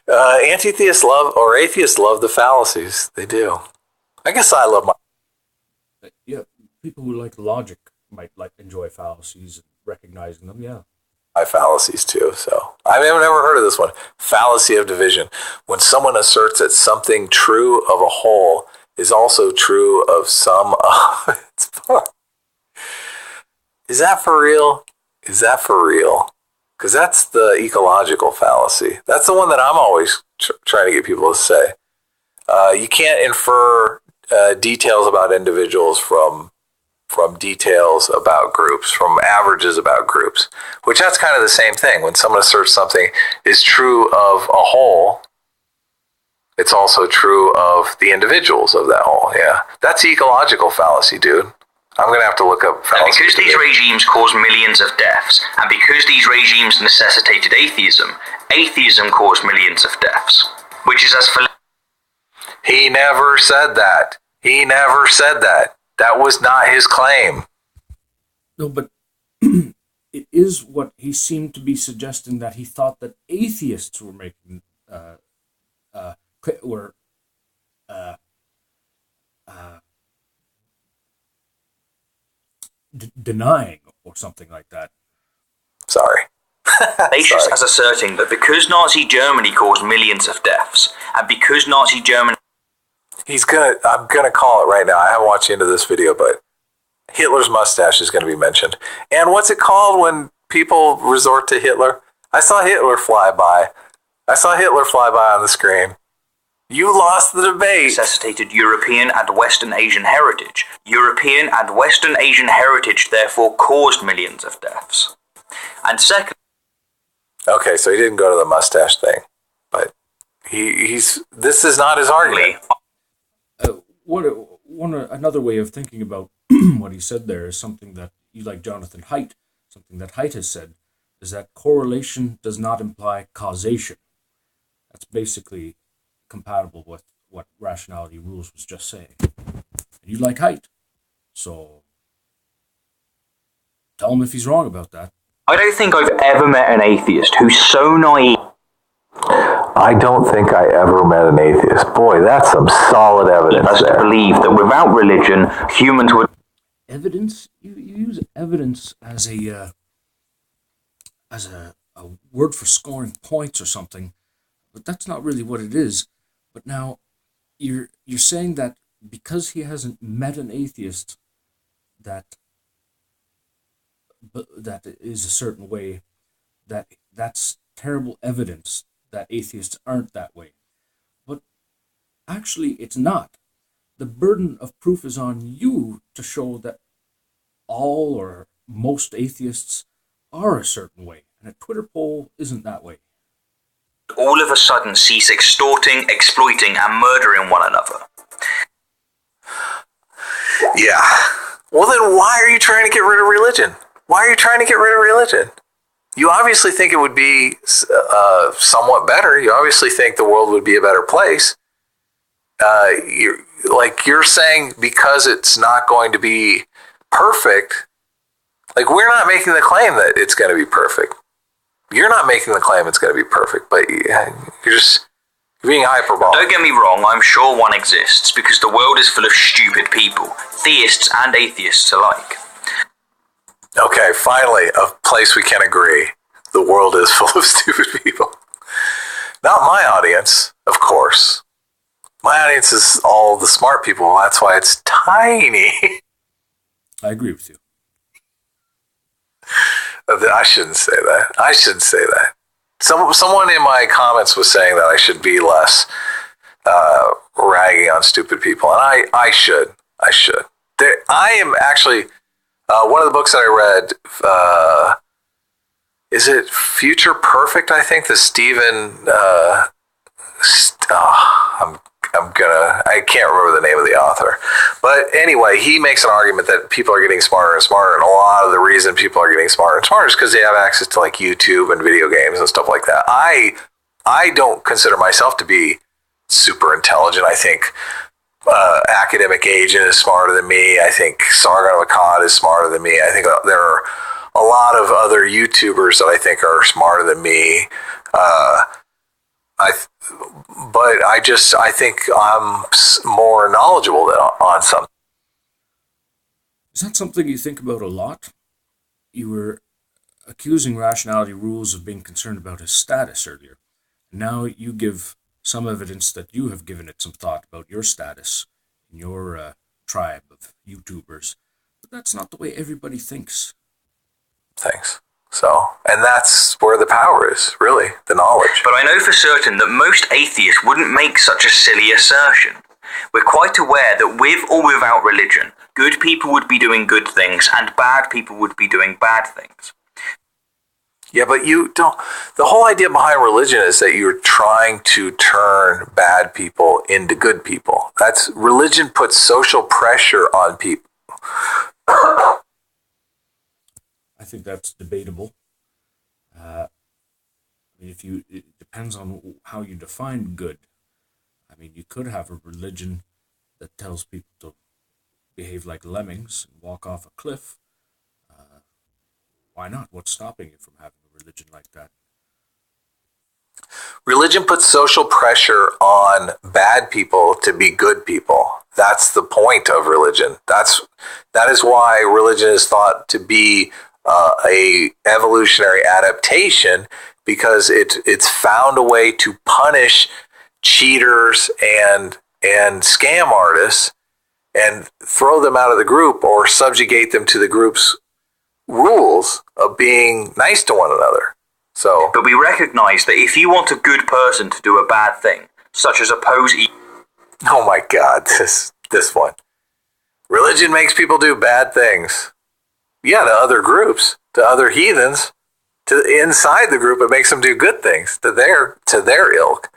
the anti-theists love, or atheists love the fallacies. They do. I guess I love my. Yeah, people who like logic might enjoy fallacies and recognizing them. Yeah. My fallacies too. So I've never heard of this one. Fallacy of division. When someone asserts that something true of a whole is also true of some of its parts. Is that for real? Is that for real? Because that's the ecological fallacy. That's the one that I'm always trying to get people to say. You can't infer details about individuals from details about groups, from averages about groups, which that's kind of the same thing. When someone asserts something is true of a whole, it's also true of the individuals of that whole. Yeah, that's the ecological fallacy, dude. I'm going to have to look up fallacy. Because these regimes caused millions of deaths, and because these regimes necessitated atheism, atheism caused millions of deaths, which is as... He never said that. He never said that. That was not his claim. No, but it is what he seemed to be suggesting, that he thought that atheists were making, denying or something like that. Sorry. Fallacious as asserting that because Nazi Germany caused millions of deaths, and because Nazi Germany... I'm gonna call it right now. I haven't watched the end of this video, but Hitler's mustache is gonna be mentioned. And what's it called when people resort to Hitler? I saw Hitler fly by. On the screen. You lost the debate. Necessitated European and Western Asian heritage. European and Western Asian heritage therefore caused millions of deaths. And second... Okay, so he didn't go to the mustache thing, but this is not his argument. Another way of thinking about what he said there is something that you, like Jonathan Haidt, something that Haidt has said, is that correlation does not imply causation. That's basically compatible with what Rationality Rules was just saying. And you like Haidt, so tell him if he's wrong about that. I don't think I've ever met an atheist who's so naive. I don't think I ever met an atheist. Boy, that's some solid evidence there. To believe that without religion, humans would... Evidence? You use evidence as a word for scoring points or something, but that's not really what it is. But now, you're saying that because he hasn't met an atheist that is a certain way, that's terrible evidence that atheists aren't that way. But actually, it's not. The burden of proof is on you to show that all or most atheists are a certain way, and a Twitter poll isn't that way. All of a sudden cease extorting, exploiting, and murdering one another. Yeah. Well, then why are you trying to get rid of religion? Why are you trying to get rid of religion? You obviously think it would be somewhat better. You obviously think the world would be a better place. You're saying because it's not going to be perfect, like we're not making the claim that it's going to be perfect. You're not making the claim it's going to be perfect, but you're just being hyperbolic. Don't get me wrong, I'm sure one exists because the world is full of stupid people, theists and atheists alike. Okay, finally, a place we can agree. The world is full of stupid people. Not my audience, of course. My audience is all the smart people. That's why it's tiny. I agree with you. I shouldn't say that. Someone in my comments was saying that I should be less ragging on stupid people, and I should. I am actually one of the books that I read. Is it Future Perfect? I think the Stephen. I can't remember the name of the author. But anyway, he makes an argument that people are getting smarter and smarter, and a lot of the reason people are getting smarter and smarter is because they have access to like YouTube and video games and stuff like that. I don't consider myself to be super intelligent. I think Academic Agent is smarter than me. I think Sargon of Akkad is smarter than me. I think there are a lot of other YouTubers that I think are smarter than me. I think I'm more knowledgeable on something. Is that something you think about a lot? You were accusing Rationality Rules of being concerned about his status earlier. Now you give some evidence that you have given it some thought about your status in your tribe of YouTubers. But that's not the way everybody thinks. Thanks. So, and that's where the power is, really, the knowledge. But I know for certain that most atheists wouldn't make such a silly assertion. We're quite aware that with or without religion, good people would be doing good things and bad people would be doing bad things. Yeah, but you don't. The whole idea behind religion is that you're trying to turn bad people into good people. Religion puts social pressure on people. I think that's debatable. It depends on how you define good. I mean, you could have a religion that tells people to behave like lemmings and walk off a cliff. Why not? What's stopping you from having a religion like that? Religion puts social pressure on bad people to be good people. That's the point of religion. That is why religion is thought to be a evolutionary adaptation, because it's found a way to punish cheaters and scam artists and throw them out of the group or subjugate them to the group's rules of being nice to one another. So, but we recognize that if you want a good person to do a bad thing, such as oppose oh my God, this one. Religion makes people do bad things. Yeah, to other groups, to other heathens, to inside the group, it makes them do good things to their ilk.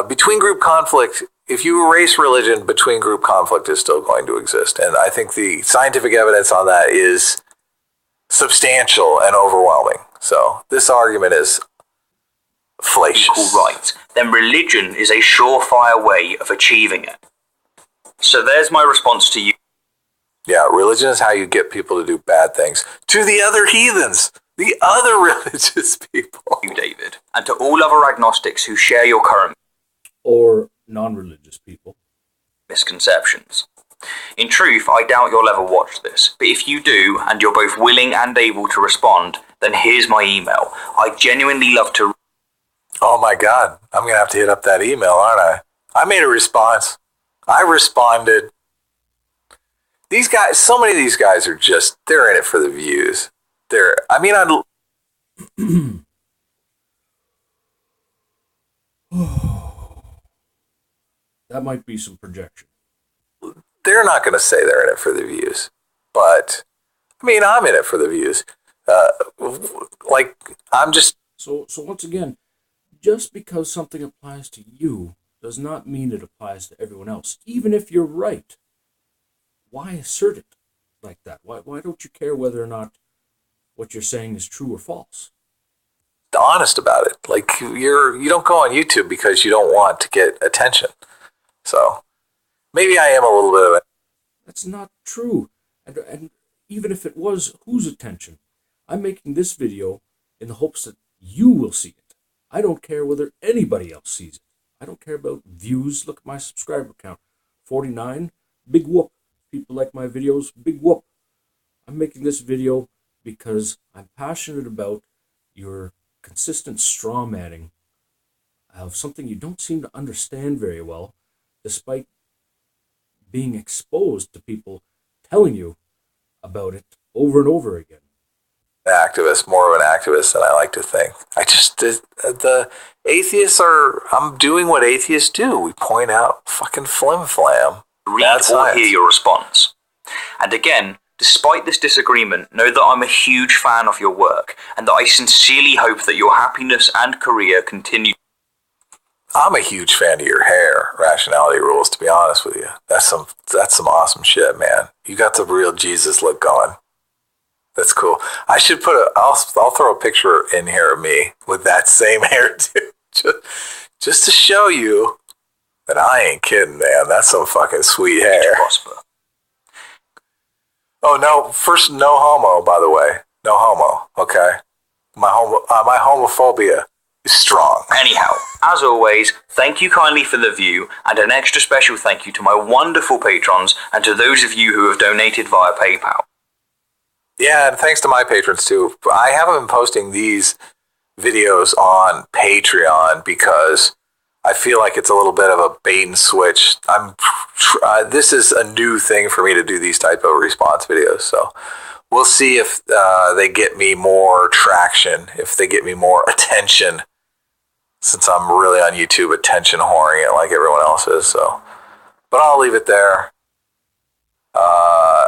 Between group conflict, if you erase religion, between group conflict is still going to exist, and I think the scientific evidence on that is substantial and overwhelming. So this argument is fallacious. Equal rights, then religion is a surefire way of achieving it. So there's my response to you. Yeah, religion is how you get people to do bad things to the other heathens, the other religious people. You, David, and to all other agnostics who share your current or non-religious people misconceptions. In truth, I doubt you'll ever watch this, but if you do, and you're both willing and able to respond, then here's my email. I genuinely love to... Oh my God, I'm going to have to hit up that email, aren't I? I made a response. I responded. These guys, so many of these guys are just, they're in it for the views. That might be some projection. They're not going to say they're in it for the views, but I'm in it for the views. So once again, just because something applies to you does not mean it applies to everyone else, even if you're right. why assert it like that? Why don't you care whether or not what you're saying is true or false? Honest about it. Like you don't go on YouTube because you don't want to get attention. So maybe I am a little bit of it. That's not true. And even if it was, whose attention? I'm making this video in the hopes that you will see it. I don't care whether anybody else sees it. I don't care about views. Look at my subscriber count. 49. Big whoop. People like my videos. Big whoop. I'm making this video because I'm passionate about your consistent straw manning of something you don't seem to understand very well, despite being exposed to people telling you about it over and over again. Activist, more of an activist than I like to think. The atheists I'm doing what atheists do. We point out fucking flim flam. Read or hear your response. And again, despite this disagreement, know that I'm a huge fan of your work and that I sincerely hope that your happiness and career continue. I'm a huge fan of your hair, Rationality Rules, to be honest with you. That's some awesome shit, man. You got the real Jesus look going. That's cool. I should I'll throw a picture in here of me with that same hair too. Just to show you that I ain't kidding, man. That's some fucking sweet hair. Prosper. Oh no, first no homo, by the way. No homo, okay? My homophobia is strong. Anyhow, as always, thank you kindly for the view, and an extra special thank you to my wonderful patrons and to those of you who have donated via PayPal. Yeah, and thanks to my patrons too. I haven't been posting these videos on Patreon because I feel like it's a little bit of a bait and switch. This is a new thing for me to do these type of response videos, so we'll see if they get me more traction, if they get me more attention, since I'm really on YouTube attention whoring it like everyone else is. So, but I'll leave it there.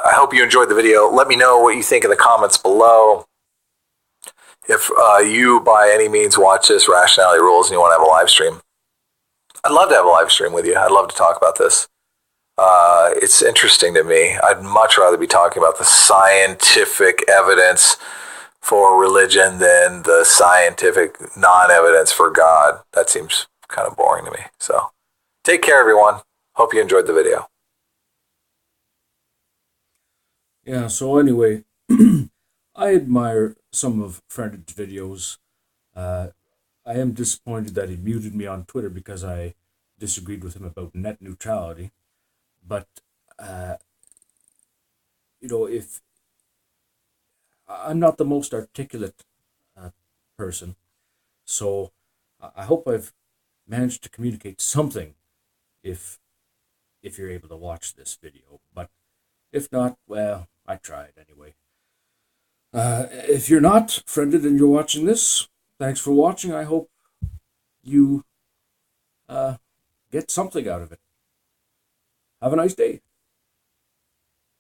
I hope you enjoyed the video. Let me know what you think in the comments below. If you by any means watch this Rationality Rules and you want to have a live stream, I'd love to have a live stream with you. I'd love to talk about this. It's interesting to me. I'd much rather be talking about the scientific evidence for religion than the scientific non-evidence for God. That seems kind of boring to me. So take care, everyone. Hope you enjoyed the video. Yeah, so anyway, I admire some of FriendEd's videos. I am disappointed that he muted me on Twitter because I disagreed with him about net neutrality. But, if I'm not the most articulate person, so I hope I've managed to communicate something if you're able to watch this video. But if not, well, I tried anyway. If you're not FriendEd and you're watching this, thanks for watching. I hope you get something out of it. Have a nice day.